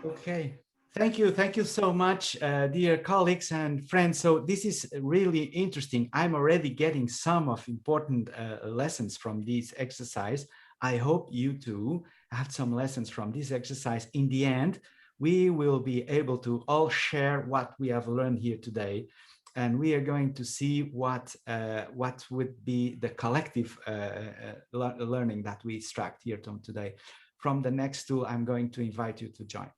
Okay, thank you so much, dear colleagues and friends. So this is really interesting. I'm already getting some of important lessons from this exercise. I hope you too have some lessons from this exercise. In the end, we will be able to all share what we have learned here today. And we are going to see what would be the collective learning that we extract here today. From the next tool, I'm going to invite you to join.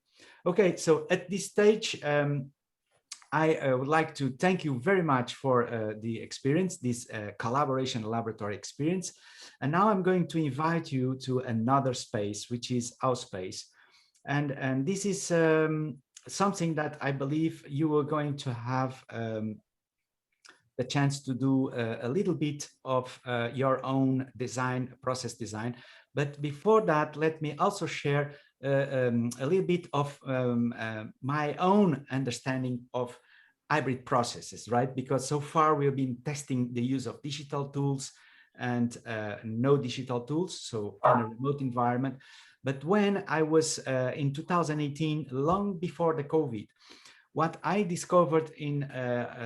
Okay, so at this stage, I would like to thank you very much for the experience, this collaboration laboratory experience. And now I'm going to invite you to another space, which is our space. And this is something that I believe you are going to have the chance to do a little bit of your own design, process design. But before that, let me also share a little bit of my own understanding of hybrid processes, right? Because so far we've been testing the use of digital tools and no digital tools, so in a remote environment. But when I was in 2018, long before the COVID, what I discovered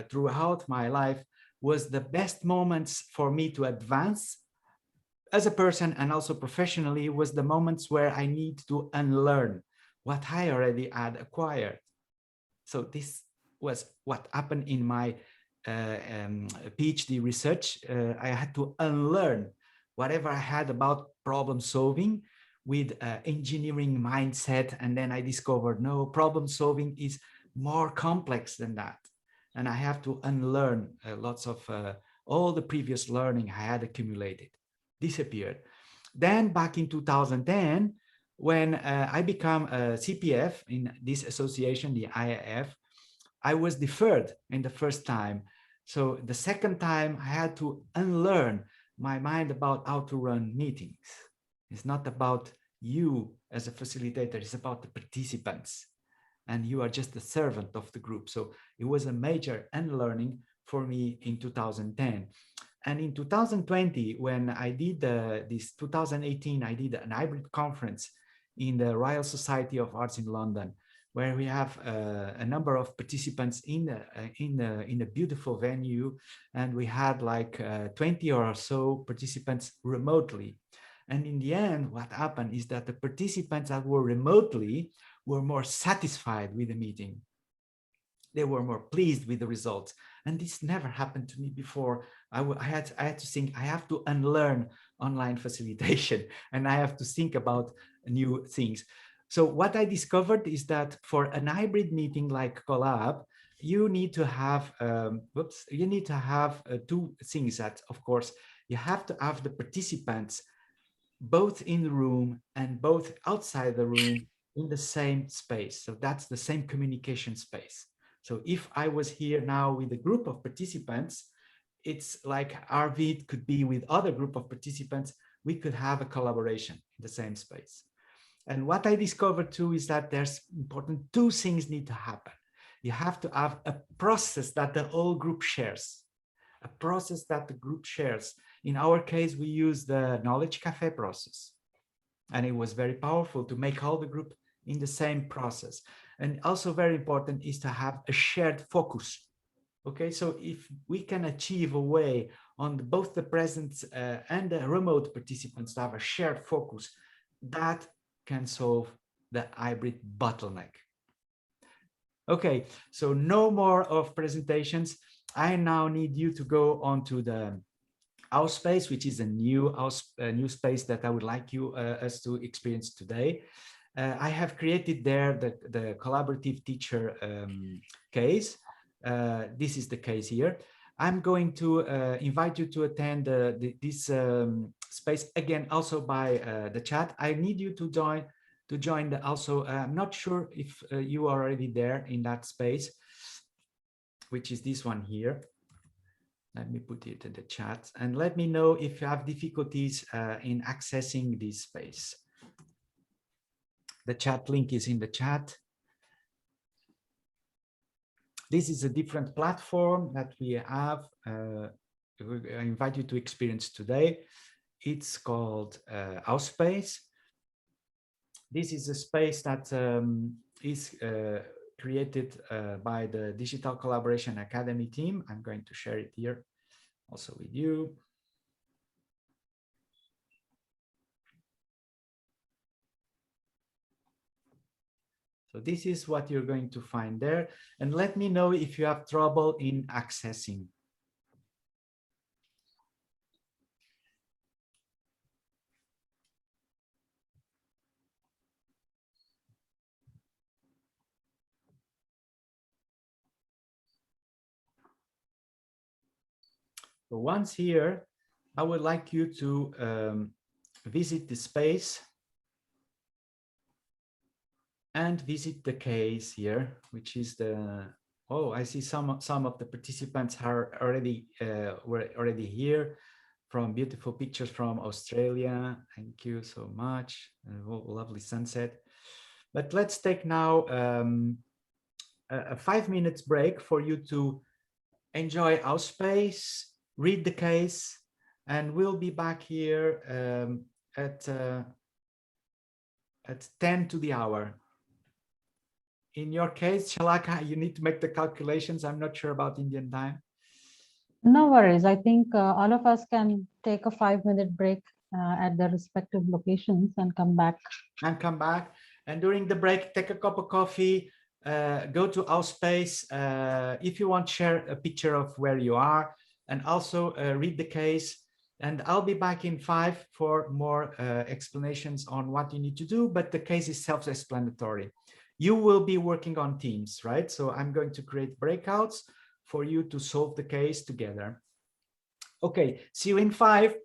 throughout my life was the best moments for me to advance as a person and also professionally was the moments where I need to unlearn what I already had acquired. So this was what happened in my PhD research. I had to unlearn whatever I had about problem solving with engineering mindset. And then I discovered, no, problem solving is more complex than that. And I have to unlearn lots of all the previous learning I had accumulated, disappeared. Then back in 2010, when I became a CPF in this association, the IAF, I was deferred in the first time. So the second time I had to unlearn my mind about how to run meetings. It's not about you as a facilitator, it's about the participants. And you are just a servant of the group. So it was a major unlearning for me in 2010. And in 2020, when I did this 2018, I did an hybrid conference in the Royal Society of Arts in London, where we have a number of participants in a beautiful venue. And we had like 20 or so participants remotely. And in the end, what happened is that the participants that were remotely were more satisfied with the meeting. they were more pleased with the results. And this never happened to me before. I had to think, I have to unlearn online facilitation, and I have to think about new things. So what I discovered is that for an hybrid meeting like Collab, you need to have two things. That, of course, you have to have the participants both in the room and both outside the room in the same space. So that's the same communication space. So if I was here now with a group of participants, it's like Arvid could be with other group of participants. We could have a collaboration in the same space. And what I discovered too is that there's important two things need to happen. You have to have a process that the whole group shares, a process that the group shares. In our case, we use the Knowledge Cafe process. And it was very powerful to make all the group in the same process. And also very important is to have a shared focus. Okay, so if we can achieve a way on both the present and the remote participants to have a shared focus, that can solve the hybrid bottleneck. Okay, so no more of presentations. I now need you to go on to the house space, which is a new space that I would like us to experience today. I have created there the collaborative teacher case. This is the case here. I'm going to invite you to attend this space again, also by the chat. I need you to join the also. I'm not sure if you are already there in that space, which is this one here. Let me put it in the chat and let me know if you have difficulties in accessing this space. The chat link is in the chat. This is a different platform that we have. I invite you to experience today. It's called Outspace. This is a space that is created by the Digital Collaboration Academy team. I'm going to share it here also with you. So this is what you're going to find there. And let me know if you have trouble in accessing. So once here, I would like you to visit the space and visit the case here, which is the, oh, I see some of the participants are already were already here, from beautiful pictures from Australia. Thank you so much. Lovely sunset. But let's take now a 5 minutes break for you to enjoy our space, read the case, and we'll be back here at 10 to the hour. In your case, Shalaka, you need to make the calculations. I'm not sure about Indian time. No worries. I think all of us can take a 5-minute break at their respective locations and come back. And during the break, take a cup of coffee, go to our space. If you want, share a picture of where you are, and also read the case. And I'll be back in 5 for more explanations on what you need to do, but the case is self-explanatory. You will be working on teams, right? So I'm going to create breakouts for you to solve the case together. Okay, see you in 5.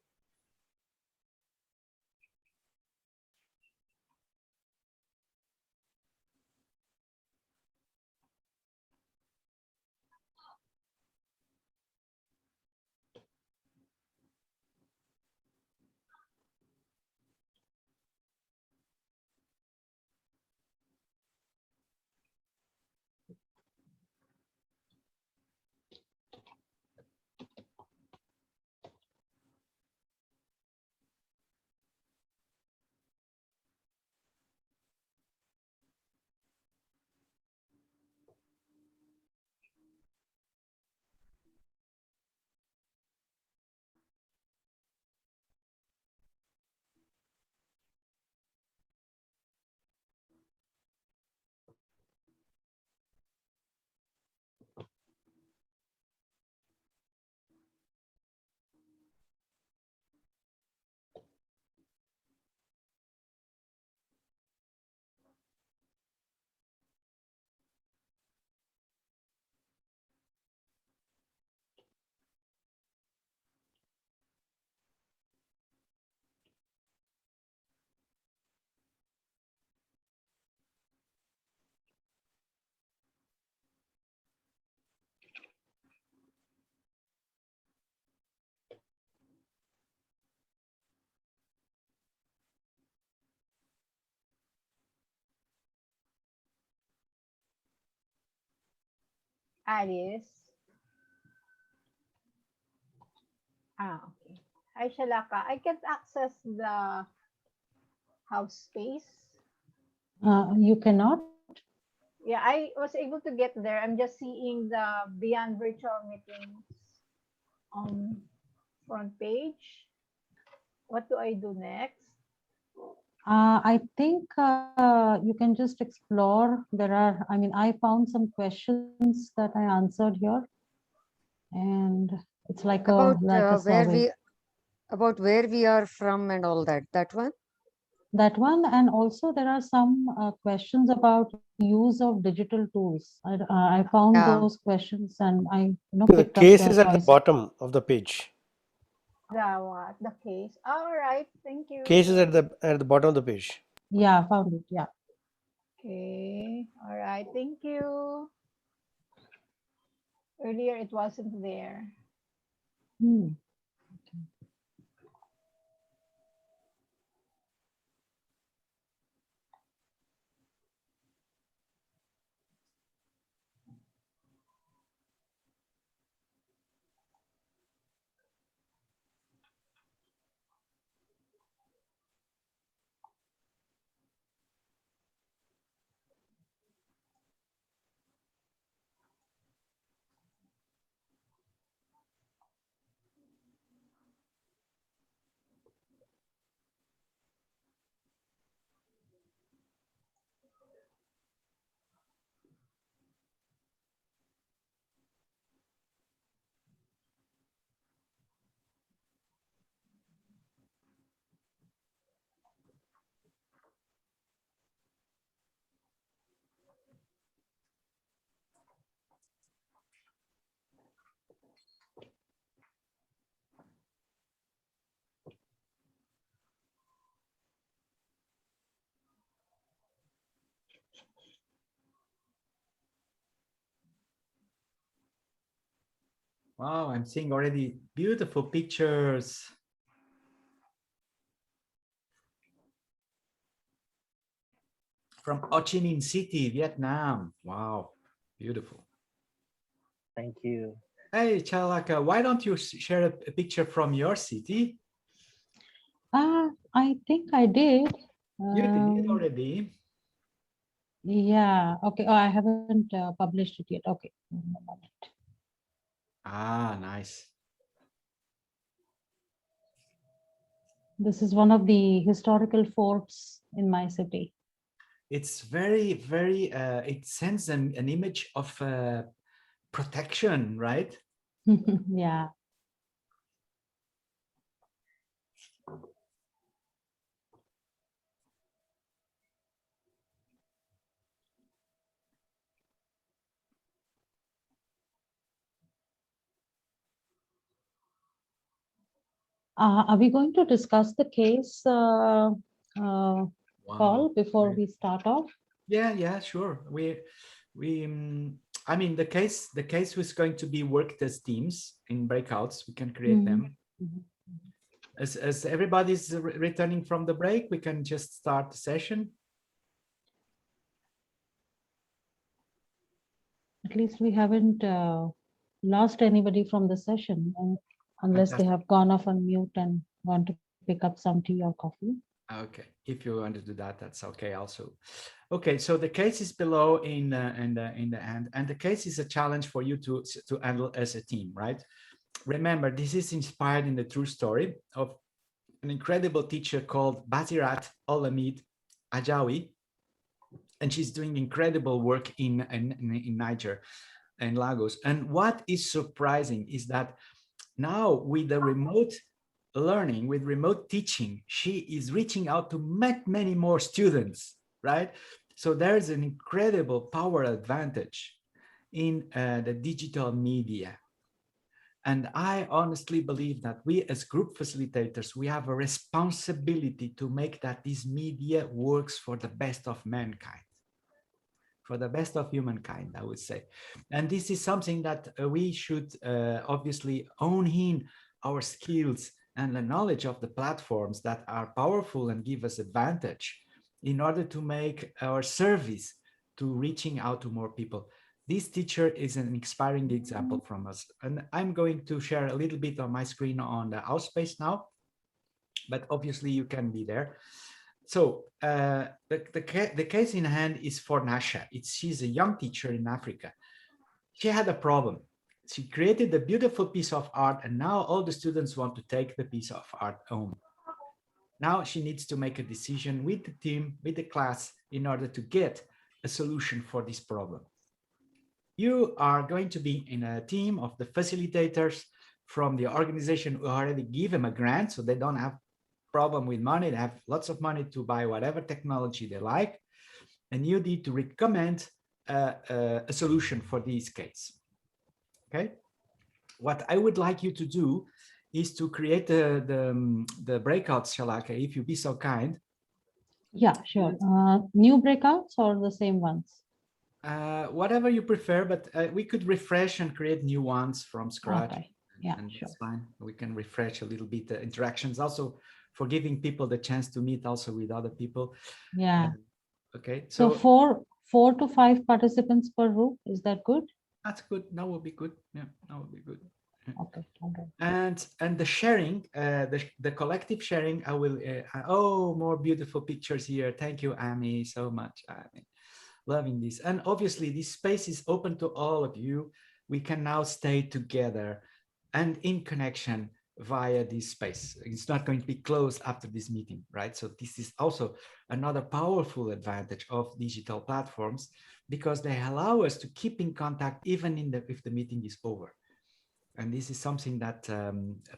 Alice. Okay. Hi, Shalaka. I can't access the house space. You cannot? Yeah, I was able to get there. I'm just seeing the Beyond Virtual Meetings front page. What do I do next? I think you can just explore. There are, I mean, I found some questions that I answered here. And it's like a survey. About where we are from and all that. That one? That one, and also there are some questions about use of digital tools. I found those questions, and I The picked case up is the at the choices. bottom of the page. The what? The case. All right. Thank you. Case is at the bottom of the page. Yeah, found it. Yeah. Okay. All right. Thank you. Earlier it wasn't there. Wow, I'm seeing already beautiful pictures. From Ho Chi Minh City, Vietnam. Wow, beautiful. Thank you. Hey, Chalaka, why don't you share a picture from your city? I think I did. You did already. Yeah. Okay. Oh, I haven't published it yet. Okay. Ah, nice. This is one of the historical forts in my city. It's very, very, it sends an image of protection, right? Yeah. Are we going to discuss the case, Paul, before we start off? Yeah, sure. I mean, the case was going to be worked as teams in breakouts. We can create them. As everybody's returning from the break, we can just start the session. At least we haven't lost anybody from the session, unless they have gone off on mute and gone to pick up some tea or coffee. Okay, if you want to do that, that's okay also. Okay, so the case is below in the end, and the case is a challenge for you to handle as a team, right? Remember, this is inspired in the true story of an incredible teacher called Basirat Olamide Ajawi, and she's doing incredible work in Niger and Lagos. And what is surprising is that now with the remote learning, with remote teaching, she is reaching out to many more students, right? So there's an incredible power advantage in the digital media. And I honestly believe that we as group facilitators, we have a responsibility to make that this media works for the best of mankind, for the best of humankind, I would say. And this is something that we should obviously own in our skills and the knowledge of the platforms that are powerful and give us advantage in order to make our service to reaching out to more people This teacher is an inspiring example from us. And I'm going to share a little bit on my screen on the Outspace now, but obviously you can be there. So the case in hand is for Nasha. She's a young teacher in Africa. She had a problem. She created a beautiful piece of art, and now all the students want to take the piece of art home. Now she needs to make a decision with the team, with the class, in order to get a solution for this problem. You are going to be in a team of the facilitators from the organization who already give them a grant, so they don't have problem with money. They have lots of money to buy whatever technology they like, and you need to recommend a solution for this case. Okay, what I would like you to do is to create the breakouts, Shalaka, if you be so kind. Yeah, sure. New breakouts or the same ones? Whatever you prefer, but we could refresh and create new ones from scratch. Okay. Yeah, and sure. that's fine. We can refresh a little bit the interactions, also for giving people the chance to meet also with other people. Yeah. Okay. So four to 5 participants per group. Is that good? That's good. That will be good. Yeah, that will be good. Okay. Okay. And the sharing, the collective sharing, I will. Oh, more beautiful pictures here. Thank you, Amy, so much. Amy. Loving this. And obviously this space is open to all of you. We can now stay together and in connection via this space. It's not going to be closed after this meeting, right? So this is also another powerful advantage of digital platforms, because they allow us to keep in contact even if the meeting is over. And this is something that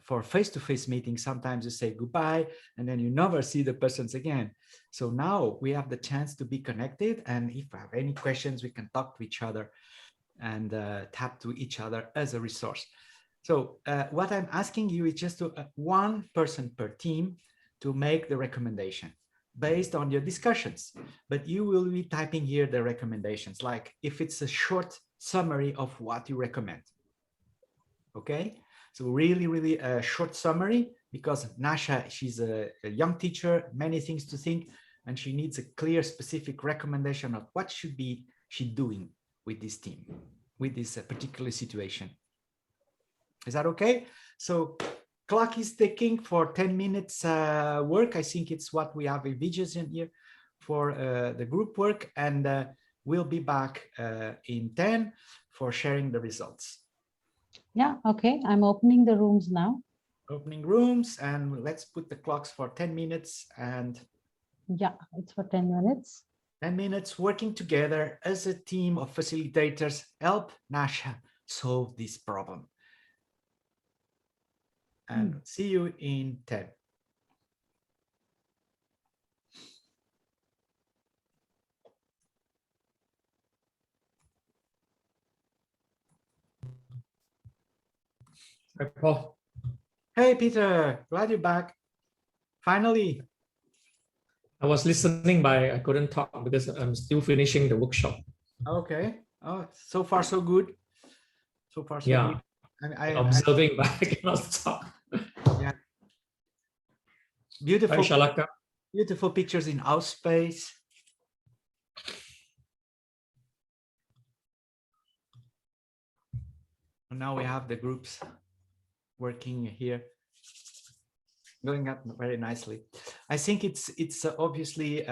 for face-to-face meetings, sometimes you say goodbye and then you never see the persons again. So now we have the chance to be connected. And if I have any questions, we can talk to each other and tap to each other as a resource. So what I'm asking you is just to one person per team to make the recommendation based on your discussions. But you will be typing here the recommendations, like if it's a short summary of what you recommend. Okay, so really a short summary, because Nasha, she's a young teacher, many things to think, and she needs a clear, specific recommendation of what should be she doing with this team, with this particular situation. Is that okay? So clock is ticking for 10 minutes work. I think it's what we have envisioned here for the group work, and we'll be back in 10 for sharing the results. Yeah, okay. I'm opening the rooms now. Opening rooms, and let's put the clocks for 10 minutes. And yeah, it's for 10 minutes. 10 minutes working together as a team of facilitators help Nasha solve this problem. And see you in 10. Hi, Paul. Hey, Peter, glad you're back. Finally. I was listening, but I couldn't talk because I'm still finishing the workshop. Okay. Oh, so far so good. So far so yeah. good. Observing, but I cannot talk. Yeah. Beautiful. Hi, Shalaka. Beautiful pictures in Outspace. And now we have the groups working here, going up very nicely. I think it's obviously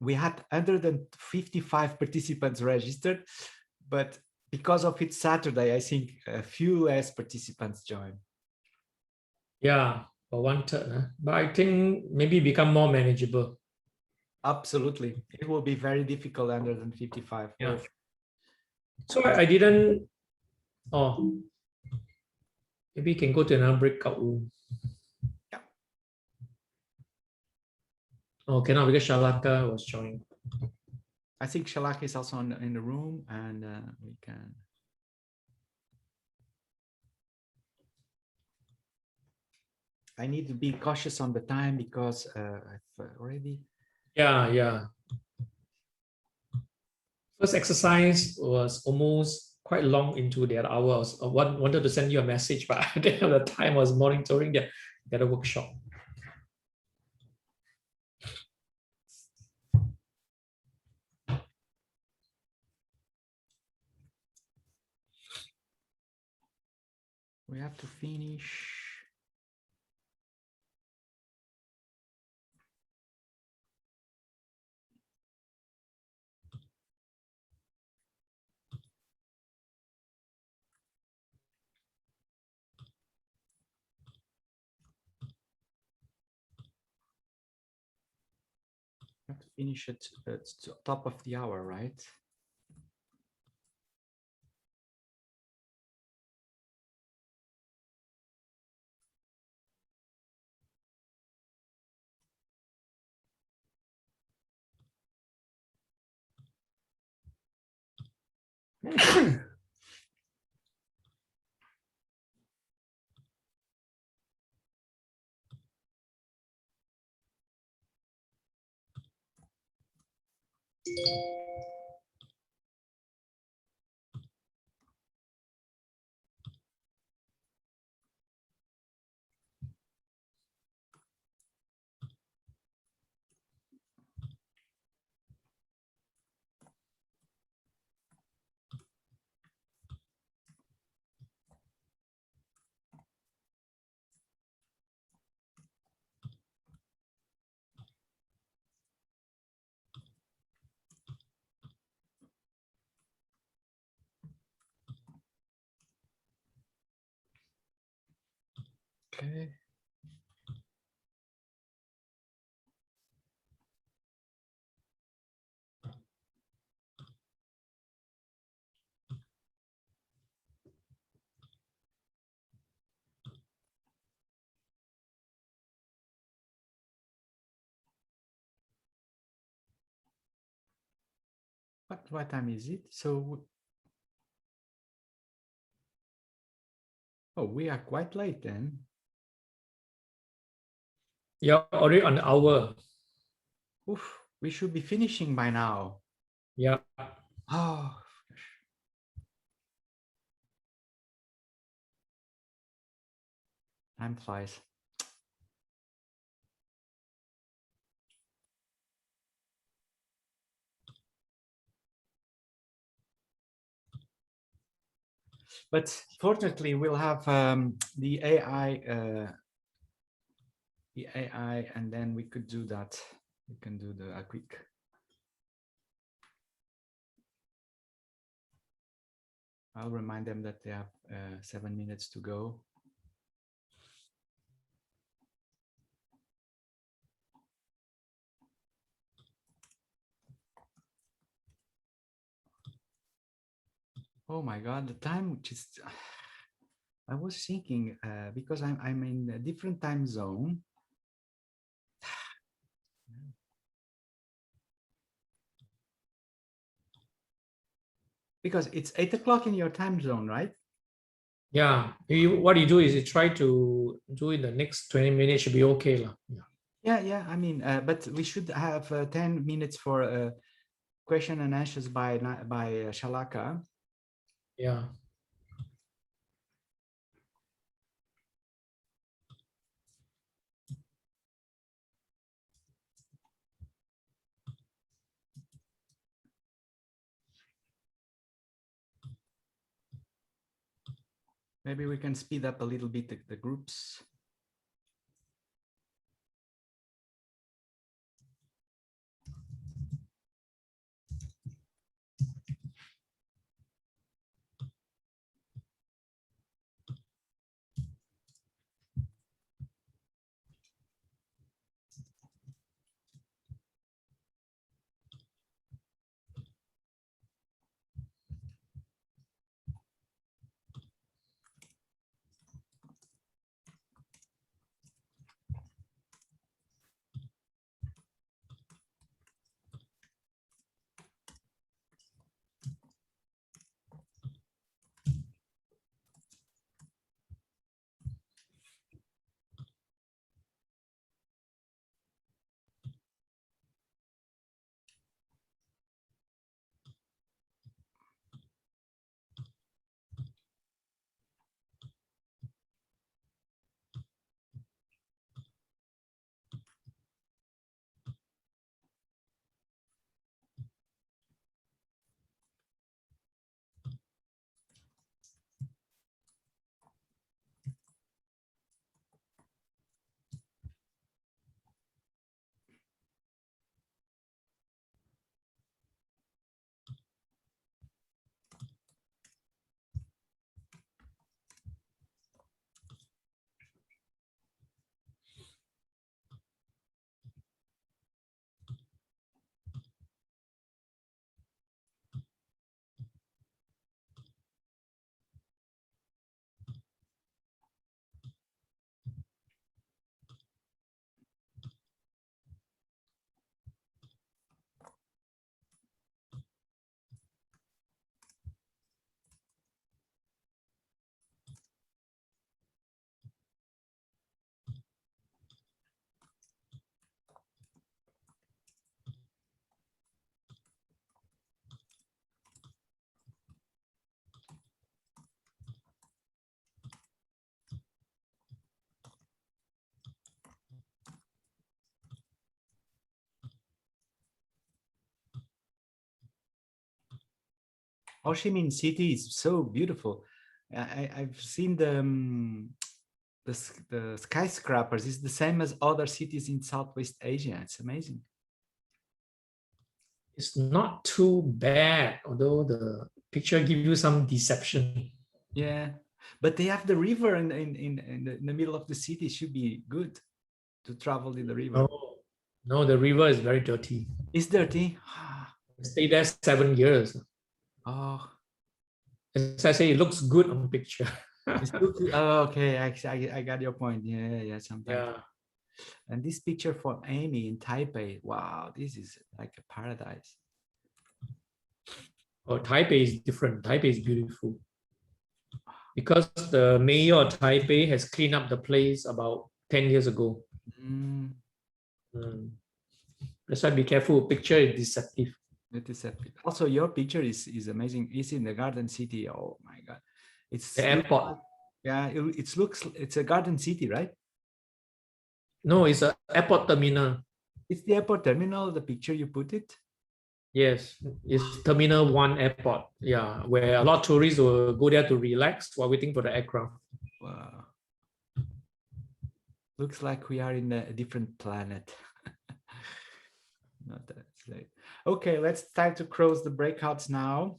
we had 155 participants registered, but because of it's Saturday, I think a few less participants join. Yeah, for 1/3, but I think maybe become more manageable. Absolutely, it will be very difficult under than 55. Yeah. So I didn't. Oh, maybe you can go to another breakout room. Yeah. Oh, cannot because Shalaka was joining. I think Shalaka is also in the room, and we can. I need to be cautious on the time because I've already. Yeah. First exercise was almost quite long into the other hours. I wanted to send you a message, but I didn't have the time. I was monitoring the other workshop. We have to finish. We have to finish it at the top of the hour, right? Okay. What time is it? So, oh, we are quite late then. You're already on the hour. Oof, we should be finishing by now. Yeah. Oh, time flies. But fortunately, we'll have the AI, and then we could do that. We can do a quick. I'll remind them that they have 7 minutes to go. Oh my God, the time just. I was thinking because I'm in a different time zone. Because it's 8 o'clock in your time zone, right? Yeah. What you do is you try to do in the next 20 minutes should be okay. Yeah. Yeah. I mean, but we should have 10 minutes for question and answers by Shalaka. Yeah. Maybe we can speed up a little bit the groups. Ho Chi Minh City is so beautiful. I've seen the skyscrapers. It's the same as other cities in Southwest Asia. It's amazing. It's not too bad, although the picture gives you some deception. Yeah, but they have the river in the middle of the city. It should be good to travel in the river. No, the river is very dirty. It's dirty. I stayed there 7 years. Oh, as I say, it looks good on picture. Oh, okay, I got your point. Yeah, sometimes. Yeah. And this picture from Amy in Taipei. Wow, this is like a paradise. Oh, Taipei is different. Taipei is beautiful. Because the mayor of Taipei has cleaned up the place about 10 years ago. That's why be careful. Picture is deceptive. Deceptive. Also, your picture is amazing. It's in the Garden City. Oh my God, it's the airport. Yeah, it's a Garden City, right? No, it's an airport terminal. It's the airport terminal. The picture you put it. Yes, it's Terminal 1 airport. Yeah, where a lot of tourists will go there to relax while waiting for the aircraft. Wow. Looks like we are in a different planet. Not that late. Okay, let's start to close the breakouts now.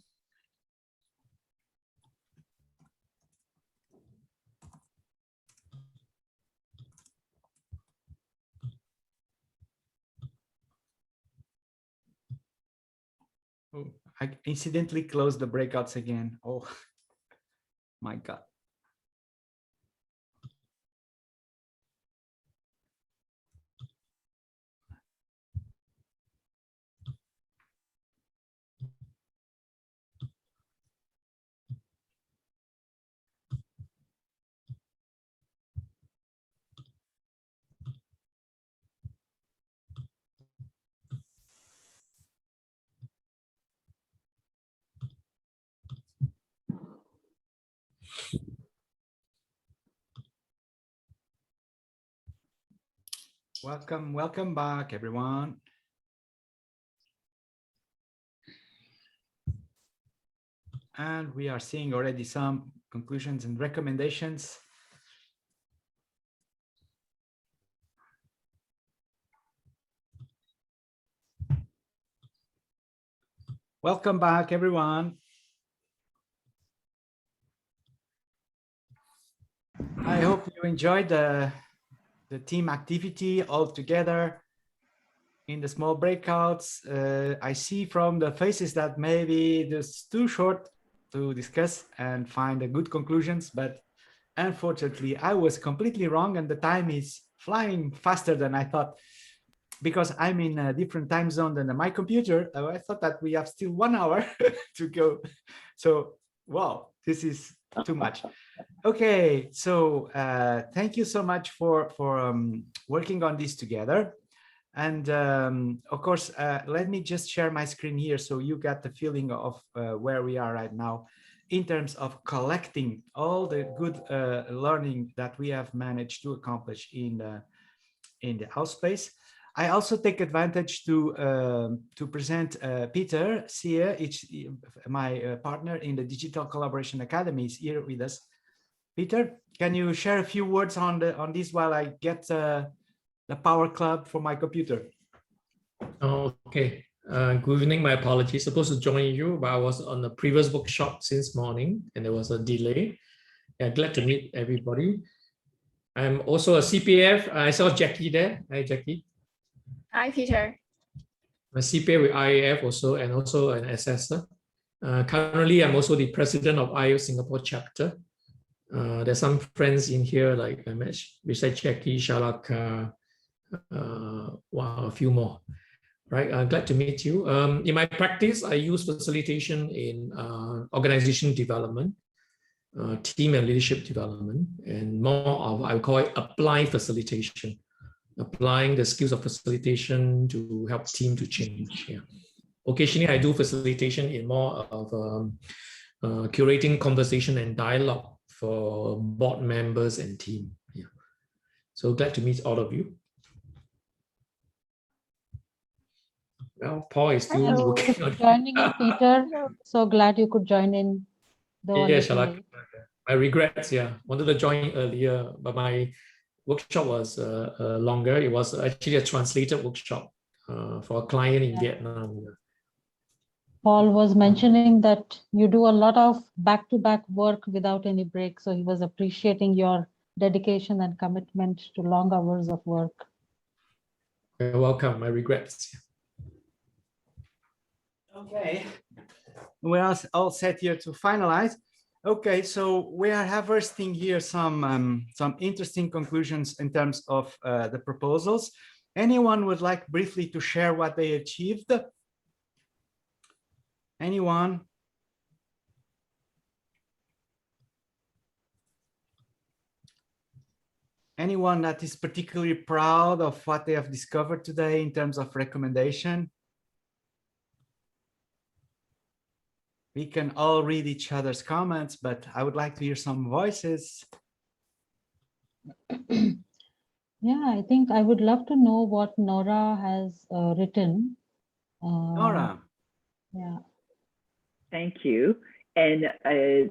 Oh, I incidentally closed the breakouts again. Oh my God. Welcome back, everyone. And we are seeing already some conclusions and recommendations. Welcome back, everyone. I hope you enjoyed the team activity all together in the small breakouts. I see from the faces that maybe it's too short to discuss and find the good conclusions, but unfortunately I was completely wrong and the time is flying faster than I thought. Because I'm in a different time zone than my computer, I thought that we have still 1 hour to go. So, wow, this is too much. Okay, so thank you so much for working on this together. And of course, let me just share my screen here so you get the feeling of where we are right now in terms of collecting all the good learning that we have managed to accomplish in the house space. I also take advantage to present Peter Sear, my partner in the Digital Collaboration Academy, is here with us. Peter, can you share a few words on this while I get the power club for my computer? Okay. Good evening. My apologies. Supposed to join you, but I was on the previous workshop since morning, and there was a delay. Yeah, glad to meet everybody. I'm also a CPF. I saw Jackie there. Hi, Jackie. Hi, Peter. I'm a CPA with IAF also, and also an assessor. Currently, I'm also the president of IAF Singapore chapter. There's some friends in here, like I met beside Jackie, Shalaka, wow, a few more. Right, glad to meet you. In my practice, I use facilitation in organization development, team and leadership development, and more of, I would call it applied facilitation. Applying the skills of facilitation to help team to change. Yeah. Occasionally, I do facilitation in more of curating conversation and dialogue for board members and team. Yeah. So glad to meet all of you. Well, Paul is still Hello. working on Joining in, Peter. So glad you could join in, though a Yeah, little Shalak. late. My regrets, yeah. Wanted to join earlier, but my workshop was longer. It was actually a translated workshop for a client in Vietnam. Paul was mentioning that you do a lot of back-to-back work without any break. So he was appreciating your dedication and commitment to long hours of work. You're welcome. My regrets. Okay, we're all set here to finalize. Okay, so we are harvesting here some interesting conclusions in terms of the proposals. Anyone would like briefly to share what they achieved? Anyone? Anyone that is particularly proud of what they have discovered today in terms of recommendation? We can all read each other's comments, but I would like to hear some voices. Yeah, I think I would love to know what Nora has written. Nora. Yeah. Thank you. And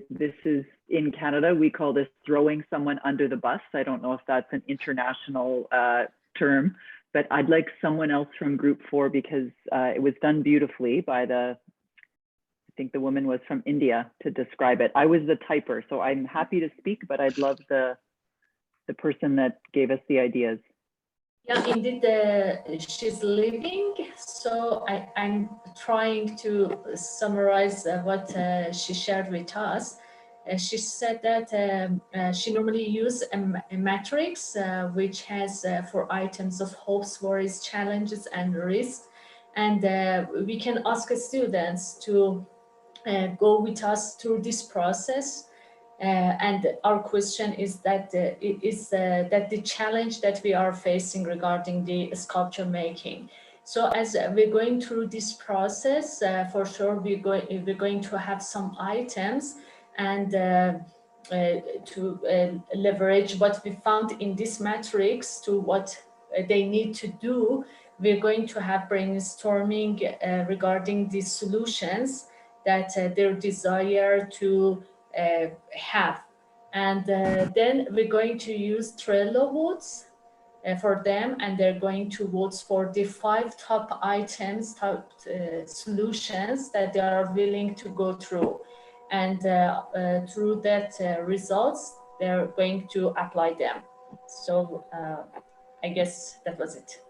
this is in Canada, we call this throwing someone under the bus. I don't know if that's an international term, but I'd like someone else from group 4 because it was done beautifully by I think the woman was from India to describe it. I was the typer, so I'm happy to speak, but I'd love the person that gave us the ideas. Yeah, indeed, she's leaving. So I'm trying to summarize what she shared with us. She said that she normally uses a matrix which has 4 items of hopes, worries, challenges, and risks. And we can ask students to go with us through this process. And our question is that that the challenge that we are facing regarding the sculpture making. So as we're going through this process, for sure we're going to have some items and to leverage what we found in this matrix to what they need to do. We're going to have brainstorming regarding the solutions that their desire to have. And then we're going to use Trello votes for them, and they're going to vote for the 5 top items, top solutions that they are willing to go through. And through that results, they're going to apply them. So I guess that was it.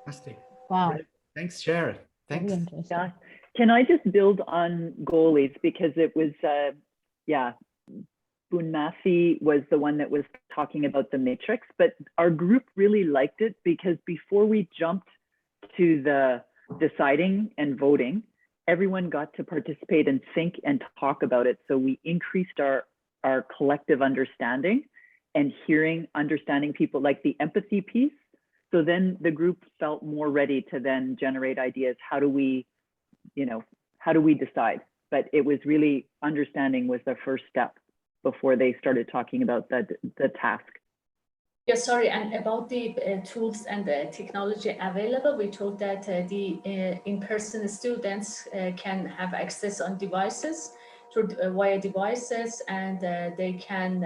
Fantastic. Wow. Great. Thanks, Sharon. Thanks. Yeah. Can I just build on goalies because it was, yeah, Bunmafi was the one that was talking about the matrix, but our group really liked it because before we jumped to the deciding and voting, everyone got to participate and think and talk about it. So we increased our collective understanding and understanding people, like the empathy piece. So then the group felt more ready to then generate ideas. How do we decide? But it was really understanding was the first step before they started talking about the task. Yeah, sorry, and about the tools and the technology available, we told that the in-person students can have access on devices through via devices, and they can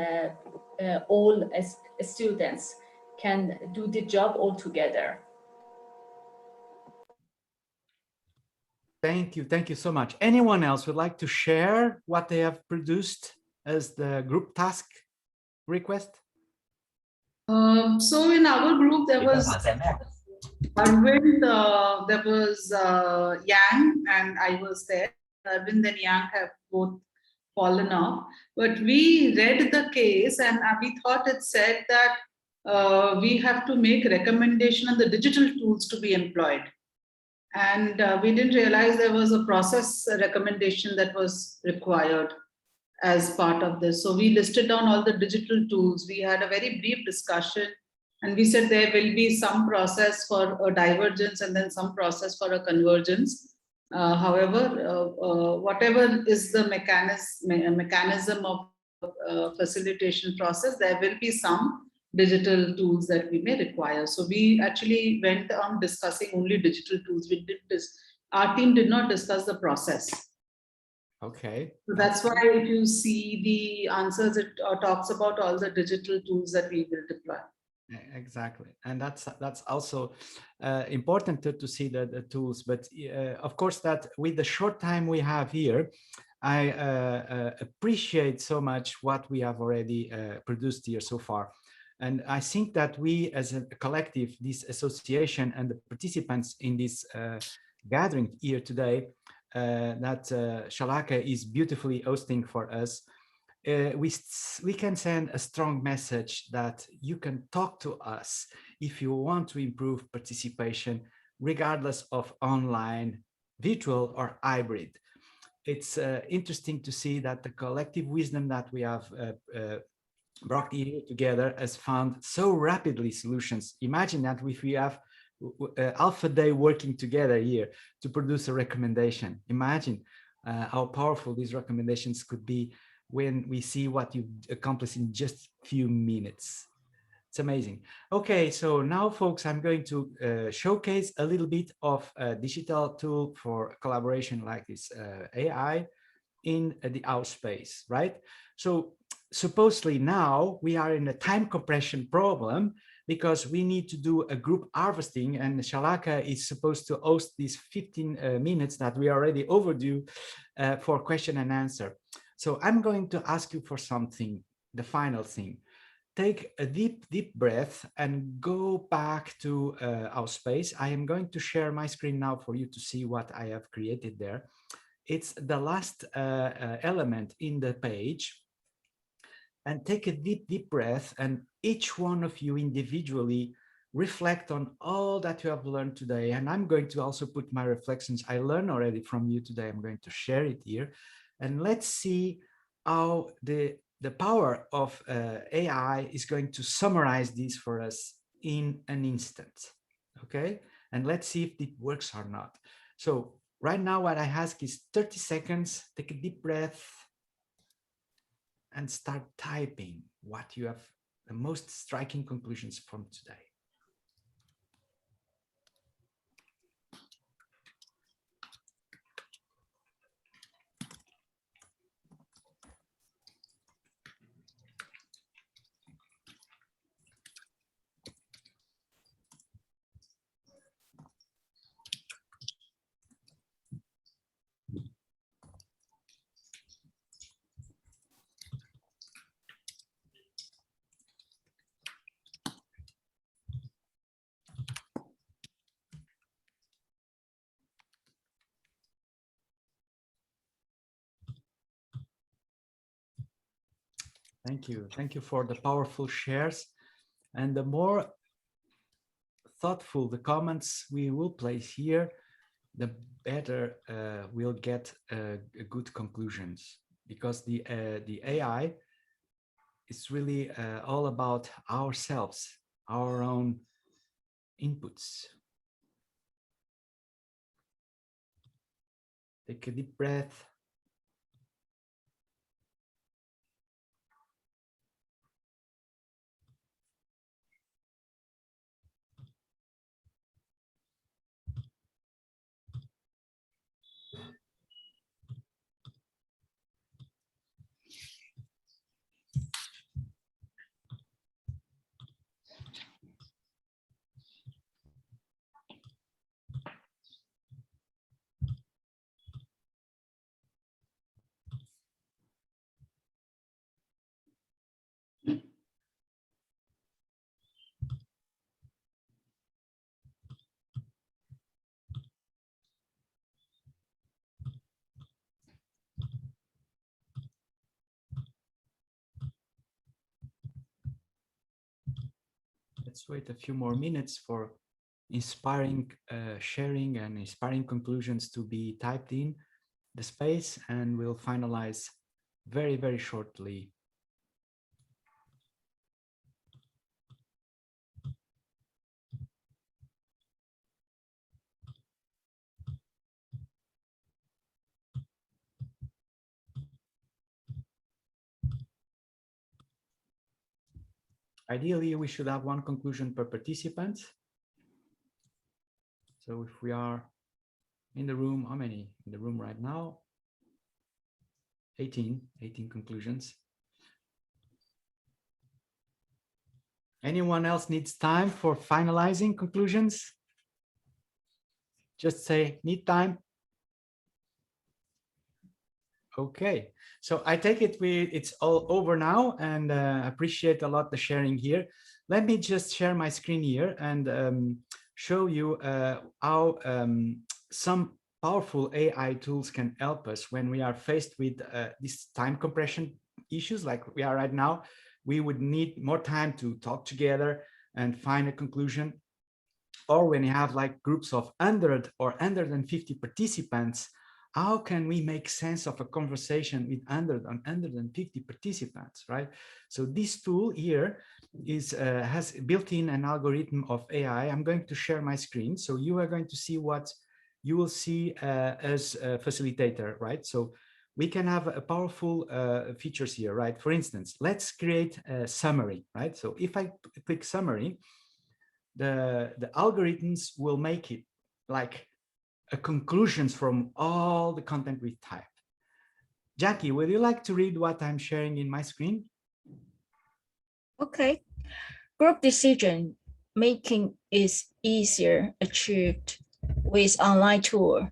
all as students can do the job all together. Thank you so much. Anyone else would like to share what they have produced as the group task request? So in our group, there was Arvind, there was Yang, and I was there. Arvind and Yang have both fallen off. But we read the case and we thought it said that we have to make recommendation on the digital tools to be employed. And we didn't realize there was a process recommendation that was required as part of this. So we listed down all the digital tools. We had a very brief discussion and we said there will be some process for a divergence and then some process for a convergence. However, whatever is the mechanism of facilitation process, there will be some digital tools that we may require. So we actually went on discussing only digital tools. Our team did not discuss the process. Okay. So that's why if you see the answers, it talks about all the digital tools that we will deploy. Exactly, and that's also important to see the tools. But of course, that with the short time we have here, I appreciate so much what we have already produced here so far. And I think that we as a collective, this association and the participants in this gathering here today, that Shalaka is beautifully hosting for us, we can send a strong message that you can talk to us if you want to improve participation, regardless of online, virtual or hybrid. It's interesting to see that the collective wisdom that we have brought here together has found so rapidly solutions. Imagine that if we have half a day working together here to produce a recommendation. Imagine how powerful these recommendations could be when we see what you accomplish in just a few minutes. It's amazing. Okay, so now, folks, I'm going to showcase a little bit of a digital tool for collaboration like this AI in the out space, right? So supposedly now we are in a time compression problem because we need to do a group harvesting, and Shalaka is supposed to host these 15 minutes that we are already overdue for question and answer. So I'm going to ask you for something, the final thing. Take a deep breath and go back to our space. I am going to share my screen now for you to see what I have created there. It's the last element in the page. And take a deep breath, and each one of you individually reflect on all that you have learned today. And I'm going to also put my reflections I learned already from you today. I'm going to share it here. And let's see how the power of AI is going to summarize this for us in an instant. Okay, and let's see if it works or not. So right now what I ask is 30 seconds, take a deep breath and start typing what you have, the most striking conclusions from today. Thank you. Thank you for the powerful shares. And the more thoughtful the comments we will place here, the better we'll get good conclusions, because the AI is really all about ourselves, our own inputs. Take a deep breath. Let's wait a few more minutes for inspiring sharing and inspiring conclusions to be typed in the space, and we'll finalize very, very shortly. Ideally, we should have one conclusion per participant. So if we are in the room, how many in the room right now? 18 conclusions. Anyone else needs time for finalizing conclusions? Just say, need time. Okay, so I take it it's all over now, and appreciate a lot the sharing here. Let me just share my screen here and show you how some powerful AI tools can help us when we are faced with these time compression issues like we are right now. We would need more time to talk together and find a conclusion. Or when you have like groups of 100 or 150 participants, how can we make sense of a conversation with 100 and 150 participants, right? So this tool here has built-in an algorithm of AI. I'm going to share my screen, so you are going to see what you will see as a facilitator, right? So we can have a powerful features here, right? For instance, let's create a summary, right? So if I click summary, the algorithms will make it like a conclusions from all the content we type. Jackie, would you like to read what I'm sharing in my screen? Okay. Group decision making is easier achieved with online tool.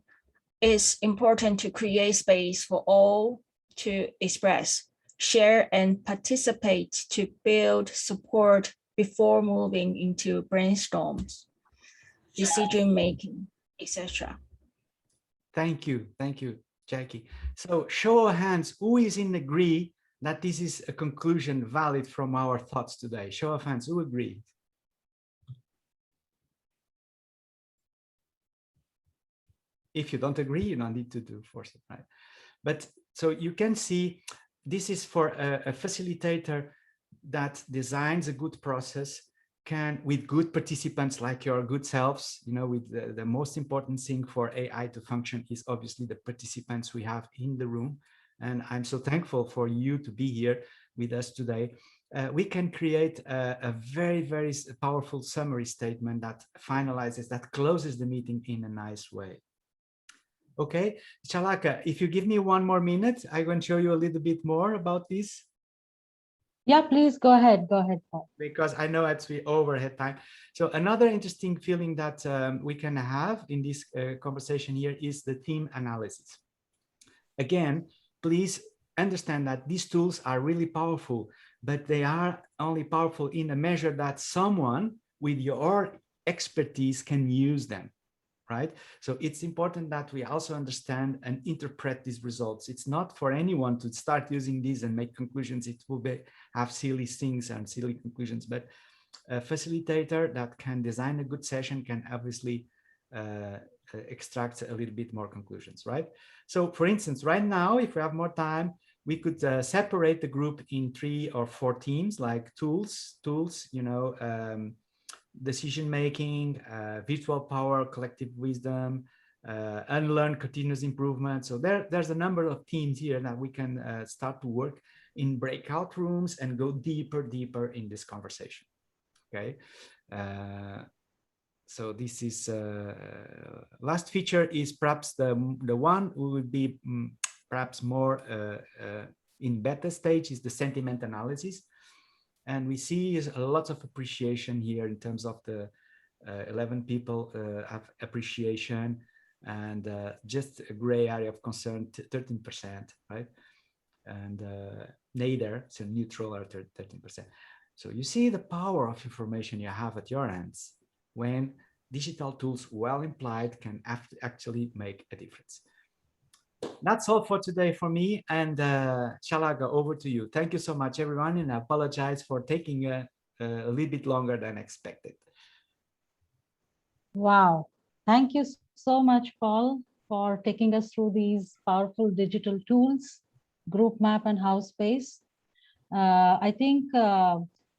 It's important to create space for all to express, share, and participate to build support before moving into brainstorms, decision making, etc. Thank you, Jackie. So show of hands, who is in agree that this is a conclusion valid from our thoughts today? Show of hands, who agree? If you don't agree, you don't need to force it, right? But so you can see this is for a facilitator that designs a good process, can with good participants like your good selves, you know, with the most important thing for AI to function is obviously the participants we have in the room. And I'm so thankful for you to be here with us today. We can create a very, very powerful summary statement that finalizes, that closes the meeting in a nice way. Okay, Chalaka, if you give me one more minute, I'm going to show you a little bit more about this. Yeah, please go ahead, Paul. Because I know it's overhead time. So another interesting feeling that we can have in this conversation here is the theme analysis. Again, please understand that these tools are really powerful, but they are only powerful in a measure that someone with your expertise can use them. Right? So it's important that we also understand and interpret these results. It's not for anyone to start using these and make conclusions. It will have silly things and silly conclusions, but a facilitator that can design a good session can obviously extract a little bit more conclusions, right? So for instance, right now, if we have more time, we could separate the group in 3 or 4 teams, like tools, you know, decision making, virtual power, collective wisdom, unlearn continuous improvement. So there's a number of teams here that we can start to work in breakout rooms and go deeper in this conversation. Okay. So this is last feature is perhaps the one who would be perhaps more in beta stage is the sentiment analysis. And we see a lot of appreciation here in terms of the 11 people have appreciation and just a gray area of concern, 13%, right? And neither, so neutral are 13%. So you see the power of information you have at your hands when digital tools well implied can actually make a difference. That's all for today for me, and Chalaga, over to you. Thank you so much, everyone, and I apologize for taking a little bit longer than expected. Wow. Thank you so much, Paul, for taking us through these powerful digital tools, group map and house space. I think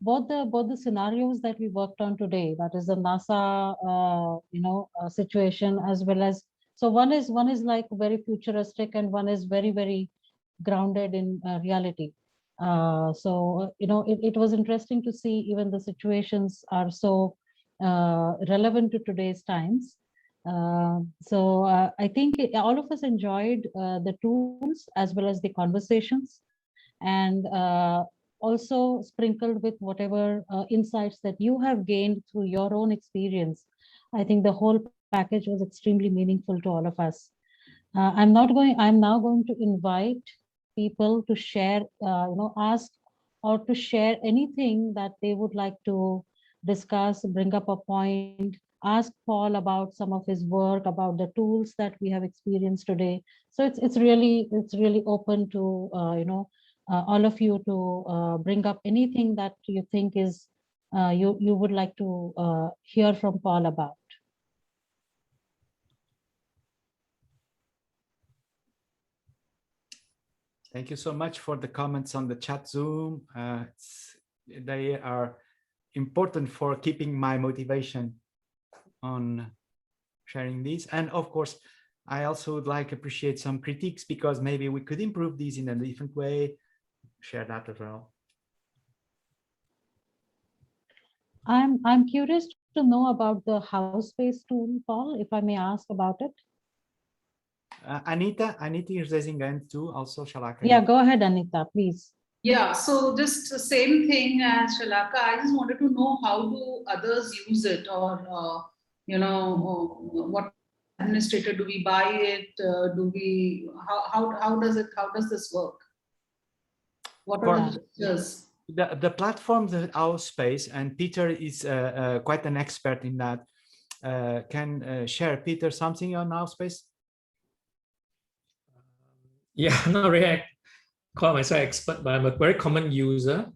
both the scenarios that we worked on today, that is the NASA situation, as well as, so one is like very futuristic and one is very, very grounded in reality. It was interesting to see even the situations are so relevant to today's times. I think all of us enjoyed the tools as well as the conversations, and also sprinkled with whatever insights that you have gained through your own experience. I think the whole package was extremely meaningful to all of us. I'm now going to invite people to share, ask or to share anything that they would like to discuss, bring up a point, ask Paul about some of his work, about the tools that we have experienced today. So it's really open to all of you to bring up anything that you think is you would like to hear from Paul about. Thank you so much for the comments on the chat Zoom. They are important for keeping my motivation on sharing these. And of course, I also would appreciate some critiques, because maybe we could improve these in a different way. Share that as well. I'm curious to know about the house-based tool, Paul, if I may ask about it. Anita is raising hand too. Also, Shalaka. Yeah, go ahead, Anita, please. Yeah, so just the same thing as Shalaka. I just wanted to know, how do others use it, or what administrator do we buy it? Do we how does this work? What are the features? The platform, the Our Space, and Peter is quite an expert in that. Can share, Peter, something on Our Space? Yeah, not really call myself expert, but I'm a very common user.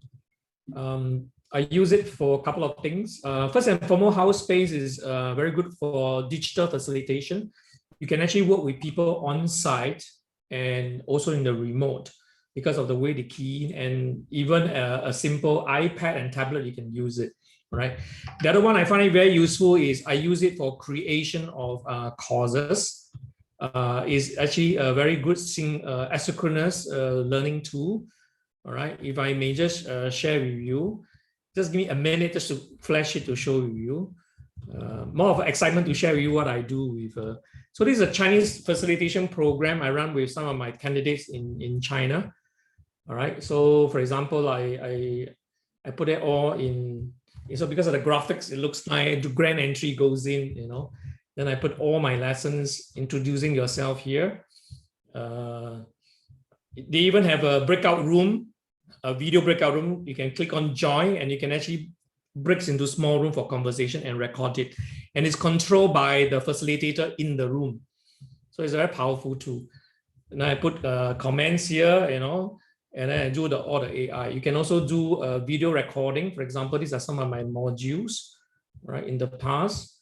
I use it for a couple of things. First and foremost, House Space is very good for digital facilitation. You can actually work with people on site and also in the remote, because of the way they key in, and even a simple iPad and tablet, you can use it, right? The other one I find it very useful is I use it for creation of courses. Is actually a very good asynchronous learning tool. All right, if I may just share with you, just give me a minute just to flash it to show you. More of excitement to share with you what I do with. So this is a Chinese facilitation program I run with some of my candidates in China. All right, so for example, I put it all in. So because of the graphics, it looks nice. The grand entry goes in, Then I put all my lessons, introducing yourself here. They even have a breakout room, a video breakout room. You can click on join, and you can actually break into small room for conversation and record it. And it's controlled by the facilitator in the room. So it's a very powerful tool. And I put comments here, and then I do all the AI. You can also do video recording. For example, these are some of my modules, right, in the past,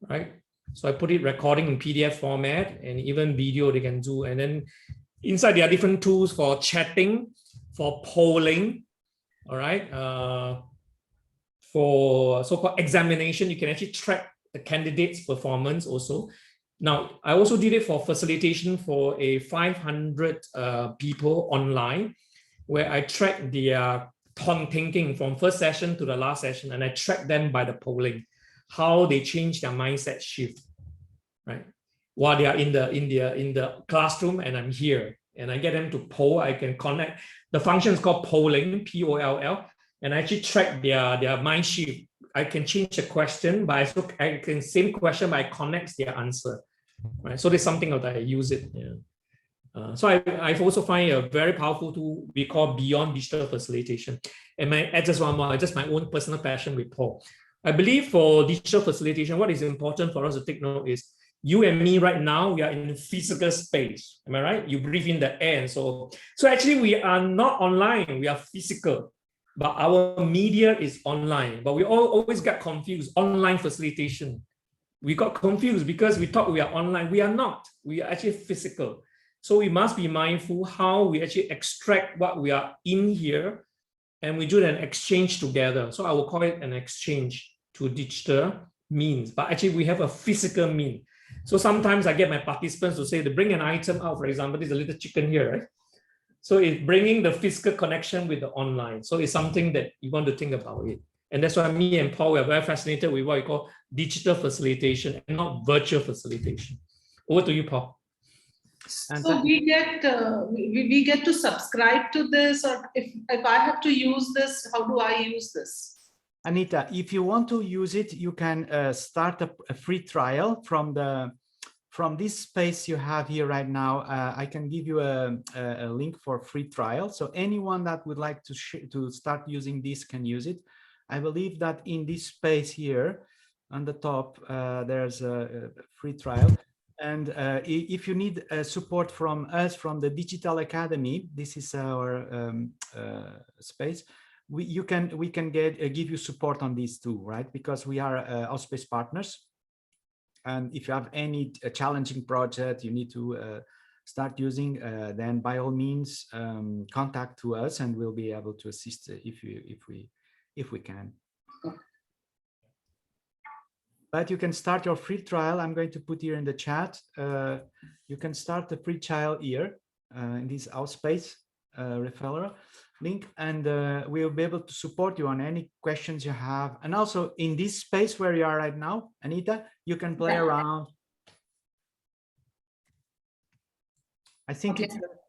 right? So I put it recording in PDF format, and even video they can do. And then inside there are different tools for chatting, for polling, all right? For so-called examination, you can actually track the candidate's performance also. Now, I also did it for facilitation for a 500 people online, where I track their thinking from first session to the last session, and I track them by the polling, how they change their mindset shift, right? While they are in the classroom, and I'm here, and I get them to poll. I can connect. The function is called polling, P-O-L-L, and I actually track their mind shift. I can change the question, but I can same question, but I connect their answer, right? So there's something that I use it. Yeah. So I've also find a very powerful tool we call Beyond Digital Facilitation. And just one more, just my own personal passion with Paul. I believe for digital facilitation, what is important for us to take note is you and me right now, we are in physical space. Am I right? You breathe in the air. And so actually we are not online, we are physical, but our media is online. But we always got confused, online facilitation. We got confused because we thought we are online. We are not, we are actually physical. So we must be mindful how we actually extract what we are in here, and we do an exchange together. So I will call it an exchange to digital means, but actually we have a physical mean. So sometimes I get my participants to say, to bring an item out, for example, there's a little chicken here, right? So it's bringing the physical connection with the online. So it's something that you want to think about it. And that's why me and Paul are very fascinated with what we call digital facilitation and not virtual facilitation. Over to you, Paul. So we get we get to subscribe to this, or if I have to use this, how do I use this? Anita, if you want to use it, you can start a free trial from this space you have here right now. I can give you a link for free trial. So anyone that would like to start using this can use it. I believe that in this space here on the top, there's a free trial. And if you need support from us, from the Digital Academy, this is our space. We can give you support on these too, right? Because we are Auspice partners. And if you have any challenging project you need to start using, then by all means contact to us, and we'll be able to assist if we can. But you can start your free trial. I'm going to put here in the chat. You can start the free trial here in this Auspice referral link, and we'll be able to support you on any questions you have. And also in this space where you are right now, Anita, you can play around. I think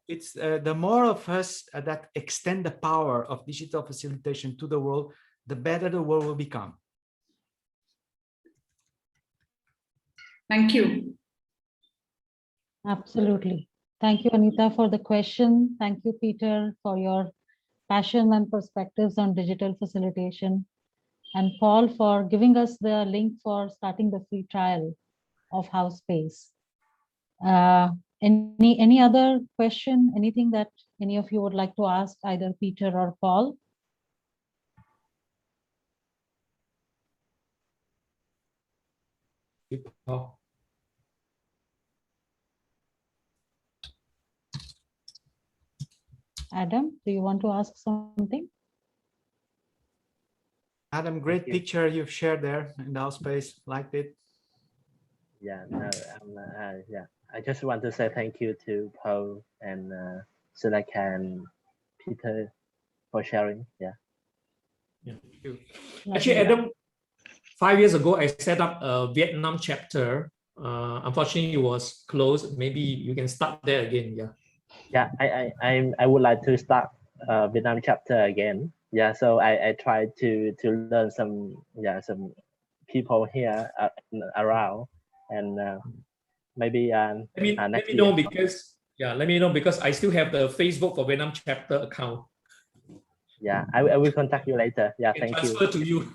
it's the more of us that extend the power of digital facilitation to the world, the better the world will become. Thank you. Absolutely. Thank you, Anita, for the question. Thank you, Peter, for your passion and perspectives on digital facilitation. And Paul, for giving us the link for starting the free trial of HowSpace. Any other question, anything that any of you would like to ask either Peter or Paul? Adam, do you want to ask something? Adam, great picture you've shared there in the Auspice, liked it. Yeah, no, yeah. I just want to say thank you to Paul and Sulaka and Peter for sharing. Yeah. Actually, Adam, 5 years ago, I set up a Vietnam chapter. Unfortunately, it was closed. Maybe you can start there again. Yeah. Yeah, I would like to start Vietnam chapter again. Yeah, so I try to learn some people here around, and maybe let me next know year. because let me know because I still have the Facebook for Vietnam chapter account. Yeah, I will contact you later. Yeah, thank you. Transfer to you.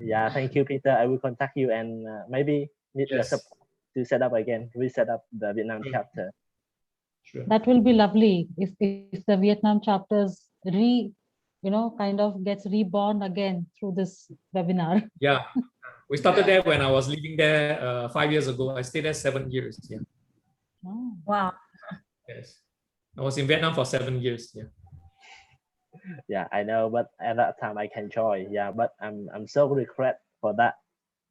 Yeah, thank you, Peter. I will contact you, and maybe need the support to set up again. We set up the Vietnam chapter. Sure. That will be lovely if the Vietnam chapters kind of gets reborn again through this webinar. Yeah, we started there when I was living there 5 years ago. I stayed there 7 years. Yeah. Oh. Wow. Yes, I was in Vietnam for 7 years. Yeah. Yeah, I know, but at that time I can join. Yeah, but I'm so regret for that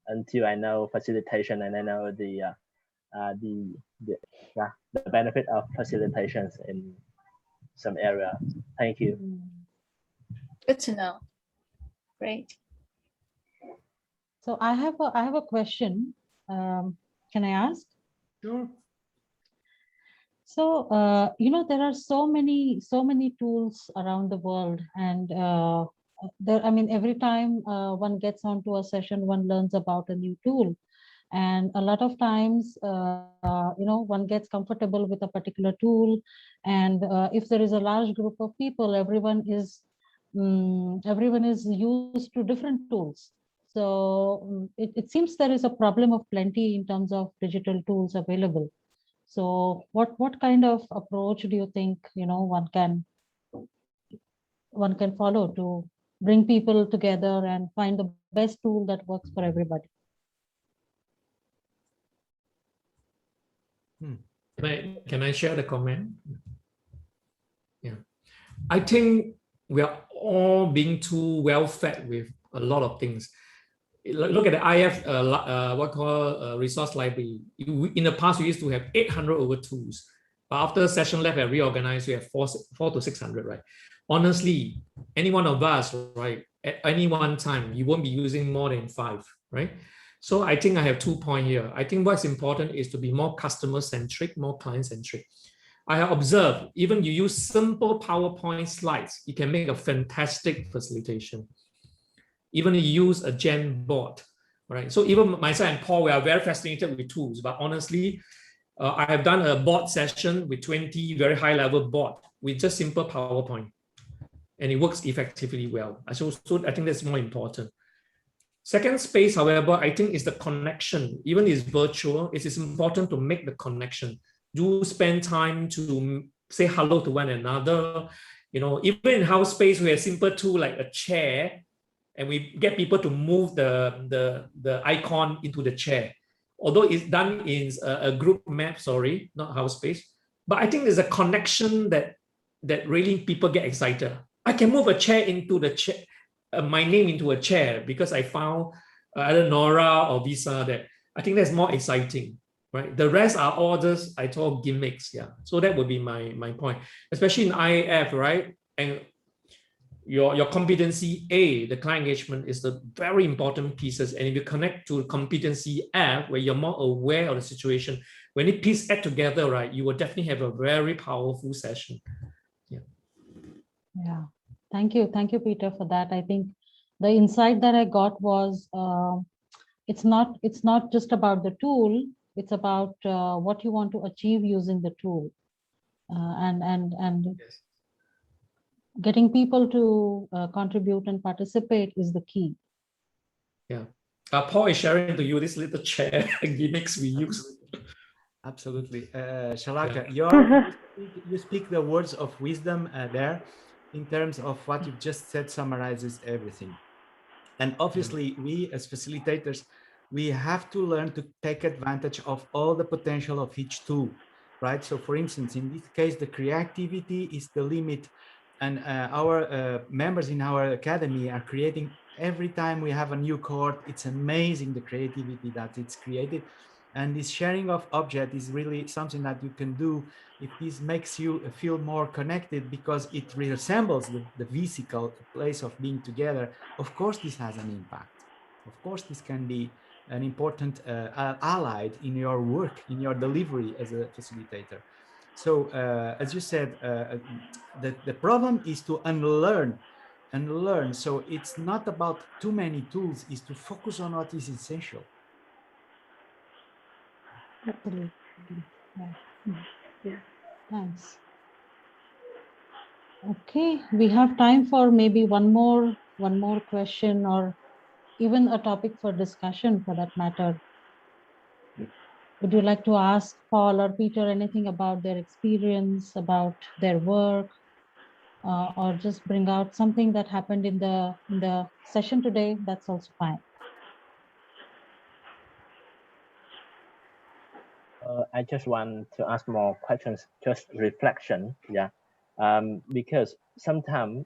until I know facilitation and I know the benefit of facilitations in some area. Thank you. Good to know. Great. So I have a question. Can I ask? Sure. So there are so many tools around the world, and every time one gets onto a session, one learns about a new tool, and a lot of times one gets comfortable with a particular tool, and if there is a large group of people, everyone is used to different tools. So it seems there is a problem of plenty in terms of digital tools available. So what kind of approach do you think one can follow to bring people together and find the best tool that works for everybody? Can I share the comment? Yeah, I think we are all being too well fed with a lot of things. Look at the IAF resource library. In the past, we used to have 800 over tools. But after session left and reorganized, we have 4 to 600, right? Honestly, any one of us, right, at any one time, you won't be using more than 5, right? So I think I have 2 points here. I think what's important is to be more customer-centric, more client-centric. I have observed, even you use simple PowerPoint slides, you can make a fantastic facilitation. Even you use a Jamboard, right? So even myself and Paul, we are very fascinated with tools, but honestly, I have done a board session with 20 very high-level board with just simple PowerPoint, and it works effectively well. So I think that's more important. Second space, however, I think is the connection. Even if it's virtual, it is important to make the connection. Do spend time to say hello to one another. You know, even in house space, we have simple tool like a chair, and we get people to move the icon into the chair. Although it's done in a group map, sorry, not house space. But I think there's a connection that really people get excited. I can move a chair into the chair, my name into a chair because I found either Nora or Visa that I think that's more exciting, right? The rest are all just, I told gimmicks, yeah. So that would be my point, especially in IAF, right? And your competency A, the client engagement, is the very important pieces. And if you connect to competency F, where you're more aware of the situation, when it piece add together, right, you will definitely have a very powerful session. Yeah. Thank you, Peter, for that. I think the insight that I got was it's not just about the tool. It's about what you want to achieve using the tool, and yes. Getting people to contribute and participate is the key. Yeah. Paul is sharing to you this little chair gimmicks we use. Absolutely. Shalaka, Yeah. you speak the words of wisdom there in terms of what you've just said summarizes everything. And obviously, we as facilitators, we have to learn to take advantage of all the potential of each tool, right? So for instance, in this case, the creativity is the limit. And our members in our academy are creating, every time we have a new cohort, it's amazing the creativity that it's created. And this sharing of object is really something that you can do if this makes you feel more connected because it resembles the physical place of being together. Of course, this has an impact. Of course, this can be an important ally in your work, in your delivery as a facilitator. So, as you said, the problem is to unlearn and learn. So it's not about too many tools, it's to focus on what is essential. Absolutely. Yeah. Yeah. Thanks. Okay, we have time for maybe one more question, or even a topic for discussion for that matter. Would you like to ask Paul or Peter anything about their experience, about their work, or just bring out something that happened in the session today? That's also fine. I just want to ask more questions, just reflection, yeah. Because sometimes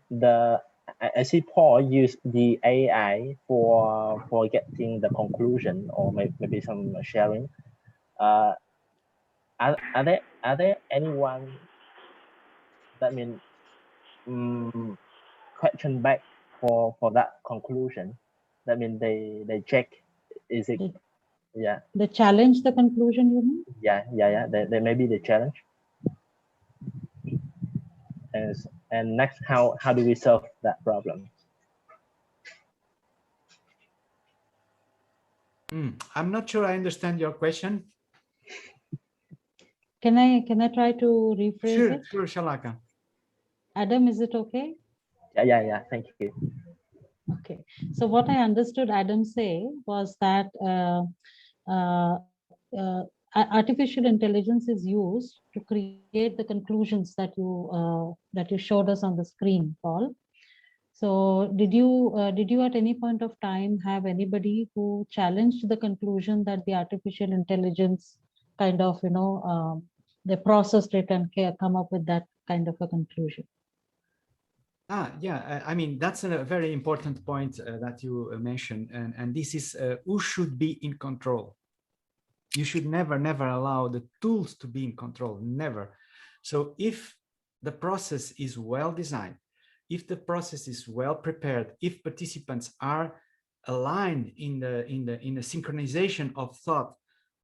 I see Paul use the AI for getting the conclusion or maybe some sharing. Are there anyone that question back for that conclusion? That means they check, is it, yeah. The challenge, the conclusion, you mean? Yeah. There may be the challenge. And next, how do we solve that problem? I'm not sure I understand your question. Can I try to rephrase it? Sure, Shalaka. Adam, is it okay? Yeah. Thank you. Okay. So what I understood Adam say was that artificial intelligence is used to create the conclusions that you showed us on the screen, Paul. So did you at any point of time have anybody who challenged the conclusion that the artificial intelligence kind of they processed it and come up with that kind of a conclusion? Yeah, I mean, that's a very important point that you mentioned. And this is who should be in control. You should never allow the tools to be in control, never. So if the process is well designed, if the process is well prepared, if participants are aligned in the synchronization of thought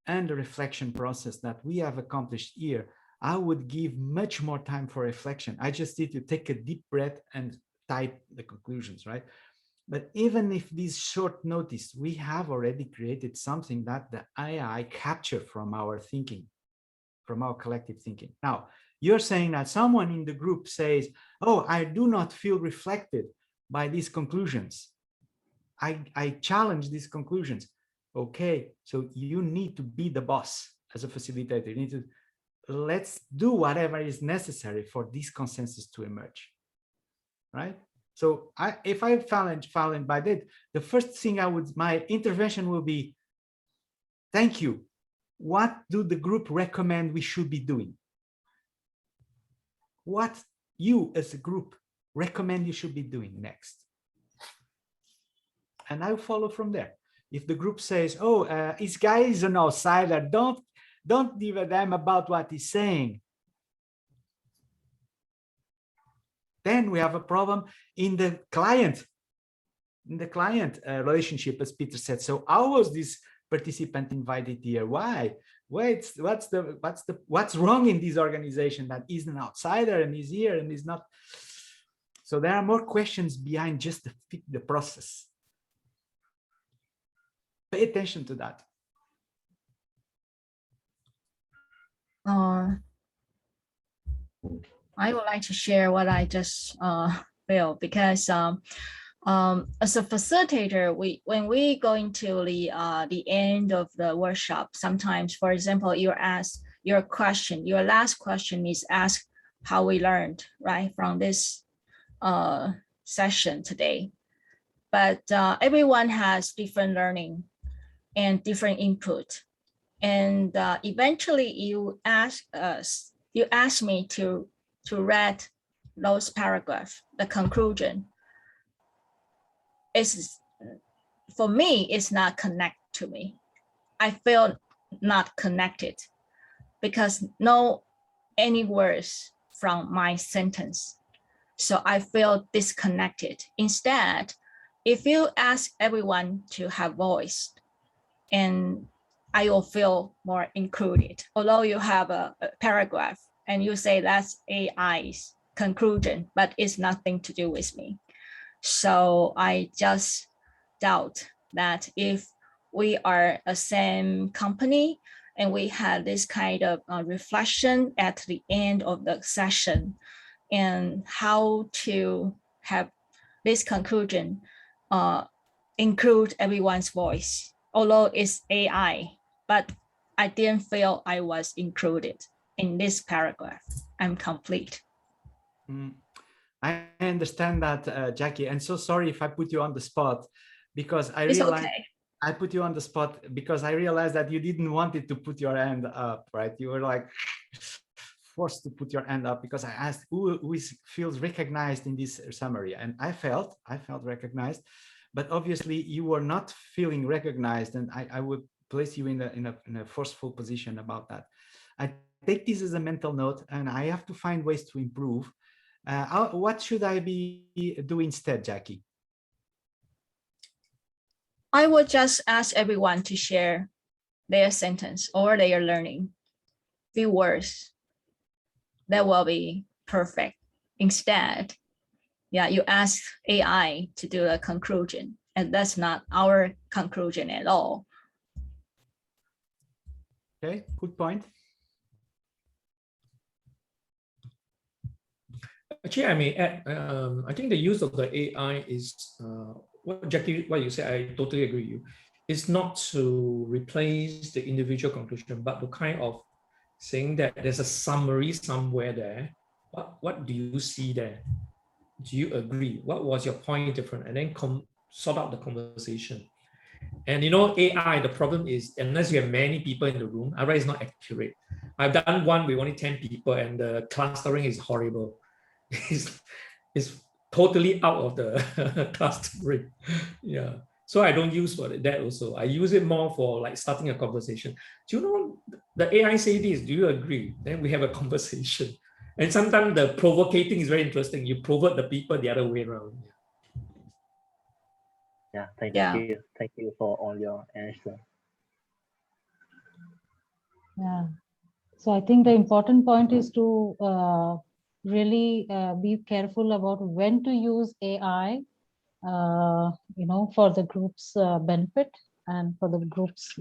and the reflection process that we have accomplished here, I would give much more time for reflection. I just need to take a deep breath and type the conclusions, right? But even if this short notice, we have already created something that the AI capture from our thinking, from our collective thinking. Now, you're saying that someone in the group says, oh, I do not feel reflected by these conclusions. I challenge these conclusions. Okay, so you need to be the boss as a facilitator. You need to, let's do whatever is necessary for this consensus to emerge, right? So if I found by that, the first thing my intervention will be, thank you. What do the group recommend we should be doing? What you as a group recommend you should be doing next? And I'll follow from there. If the group says, oh, this guy is an outsider, don't give a damn about what he's saying, then we have a problem in the client relationship, as Peter said. So how was this participant invited here? Why? What's wrong in this organization that is an outsider and is here and is not? So there are more questions behind just the process. Pay attention to that. I would like to share what I just feel, because as a facilitator, when we go into the end of the workshop, sometimes, for example, you're asked your last question is asked how we learned, right, from this session today. But everyone has different learning and different input, and eventually you ask me to read those paragraphs, the conclusion. For me, it's not connect to me. I feel not connected because no any words from my sentence. So I feel disconnected. Instead, if you ask everyone to have voice, and I will feel more included. Although you have a paragraph and you say that's AI's conclusion, but it's nothing to do with me. So I just doubt that if we are a same company and we had this kind of reflection at the end of the session, and how to have this conclusion include everyone's voice, although it's AI, but I didn't feel I was included in this paragraph. I'm complete. I understand that, Jackie, and so sorry if I put you on the spot, because I It's realized okay. I put you on the spot because I realized that you didn't want it to put your hand up, right? You were like forced to put your hand up because I asked who feels recognized in this summary, and I felt recognized, but obviously you were not feeling recognized, and I would place you in a forceful position about that. I take this as a mental note, and I have to find ways to improve. What should I be doing instead, Jackie? I would just ask everyone to share their sentence or their learning, few words. That will be perfect. Instead, you ask AI to do a conclusion, and that's not our conclusion at all. Okay, good point. Actually, I may add, I think the use of the AI is, Jackie, what you said, I totally agree with you. It's not to replace the individual conclusion, but to kind of saying that there's a summary somewhere there. What do you see there? Do you agree? What was your point different? And then sort out the conversation. And you know, AI, the problem is, unless you have many people in the room, otherwise it's not accurate. I've done one with only 10 people and the clustering is horrible. It's totally out of the clustering. Yeah. So I don't use for that also. I use it more for like starting a conversation. Do you know the AI say this? Do you agree? Then we have a conversation. And sometimes the provocating is very interesting. You provoke the people the other way around. Yeah, thank Yeah. you. Thank you for all your answers. Yeah. So I think the important point is to really be careful about when to use AI, for the group's benefit and for the group's,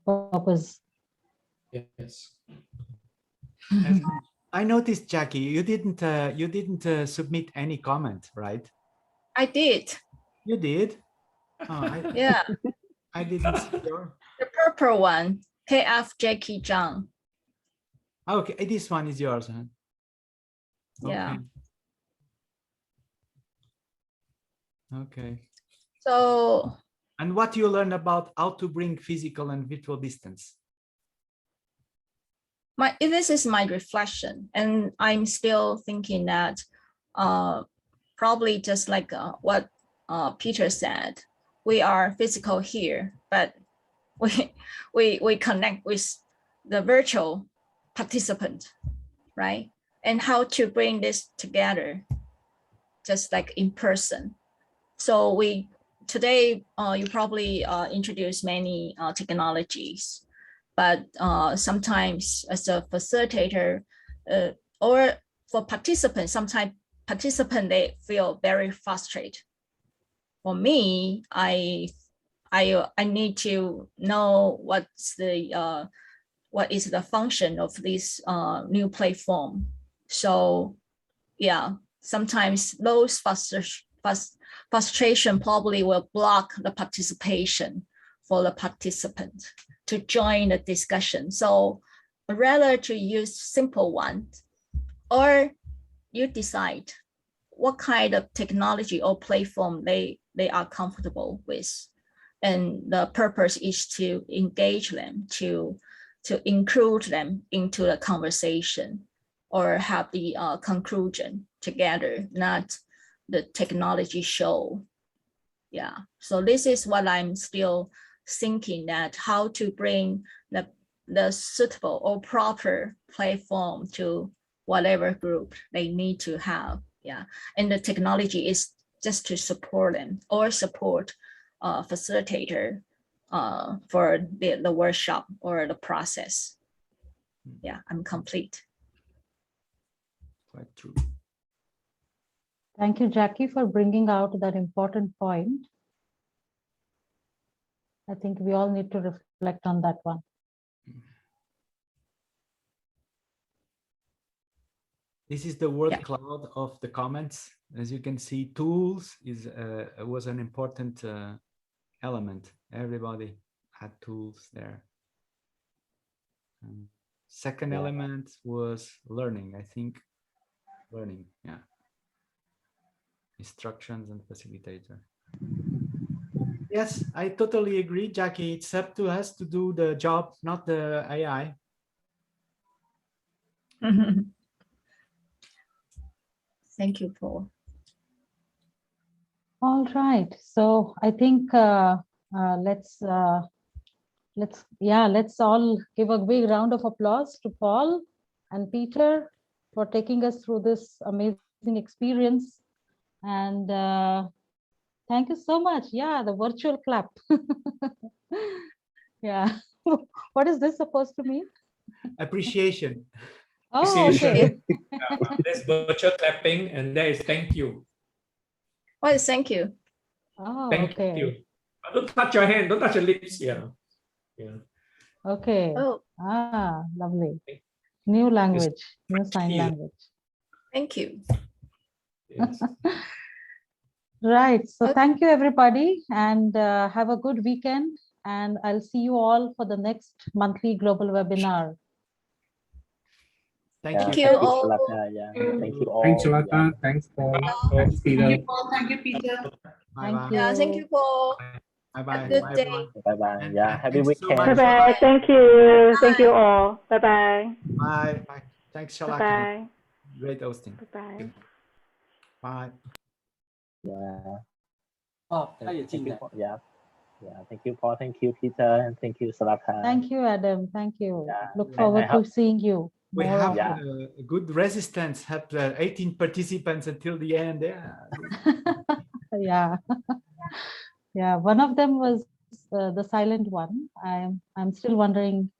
purpose. Yes. And I noticed, Jackie, you didn't submit any comment, right? I did. You did? Oh, Yeah. I didn't see your. The purple one, KF Jackie Zhang. Okay, this one is yours, huh? Yeah. Okay. So. And what you learn about how to bring physical and virtual distance? This is my reflection, and I'm still thinking that probably just like what Peter said, we are physical here, but we connect with the virtual participant, right? And how to bring this together, just like in person. So today you probably introduced many technologies, but sometimes as a facilitator or for participants, sometimes participants, they feel very frustrated. For me, I need to know what is the function of this new platform. So yeah, sometimes those frustration probably will block the participation for the participant to join the discussion. So rather to use simple ones, or you decide what kind of technology or platform they are comfortable with. And the purpose is to engage them, to include them into the conversation or have the conclusion together, not the technology show. Yeah, so this is what I'm still thinking, that how to bring the suitable or proper platform to whatever group they need to have. Yeah, and the technology is just to support them or support facilitator for the workshop or the process. Yeah, I'm complete. Quite true. Thank you, Jackie, for bringing out that important point. I think we all need to reflect on that one. This is the word cloud of the comments. As you can see, tools was an important element. Everybody had tools there. Second element was learning, I think. Learning, yeah. Instructions and facilitator. Yes, I totally agree, Jackie. It's up to us to do the job, not the AI. Thank you, Paul. All right, so I think let's all give a big round of applause to Paul and Peter for taking us through this amazing experience. And thank you so much. Yeah, the virtual clap. Yeah. What is this supposed to mean? Appreciation. Oh, okay. There's virtual clapping and there is thank you. What is thank you? Oh, Thank okay. you. But don't touch your hand, don't touch your lips. Yeah. Okay. Oh. Ah, lovely. New language, new sign language. Thank you. Yes. Right. So thank you, everybody, and have a good weekend. And I'll see you all for the next monthly global webinar. Thank you all. Yeah. Thank you all. Thanks, Shalata. Thanks, Paul. Thanks, Peter. Thank you, Paul. Thank you, Peter. Thank you. Yeah, thank you, Paul. Bye-bye. Have a good day. Bye-bye. Yeah, happy Thanks so weekend. much. Bye-bye. Thank you. Thank you all. Bye-bye. Bye. Bye. Thanks, Shalaki. Bye-bye. Great hosting. Bye-bye. Bye. Yeah. Oh, Thank you, Paul. Yeah. Thank you, Paul. Thank you, Peter. And thank you, Salata. Thank you, Adam. Thank you. Yeah. Look forward to seeing you. We more have often. a good resistance. Had 18 participants until the end. Yeah. Yeah. Yeah. One of them was the silent one. I'm still wondering.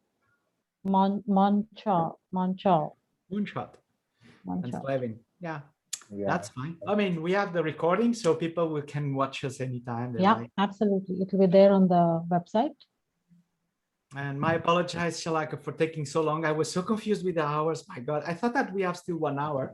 Moncho. Moonshot. And Slevin. Yeah. That's fine. I mean, we have the recording, so people can watch us anytime they Yeah, like. absolutely. It will be there on the website. And my apologies, Shalaka, for taking so long. I was so confused with the hours. My God, I thought that we have still 1 hour.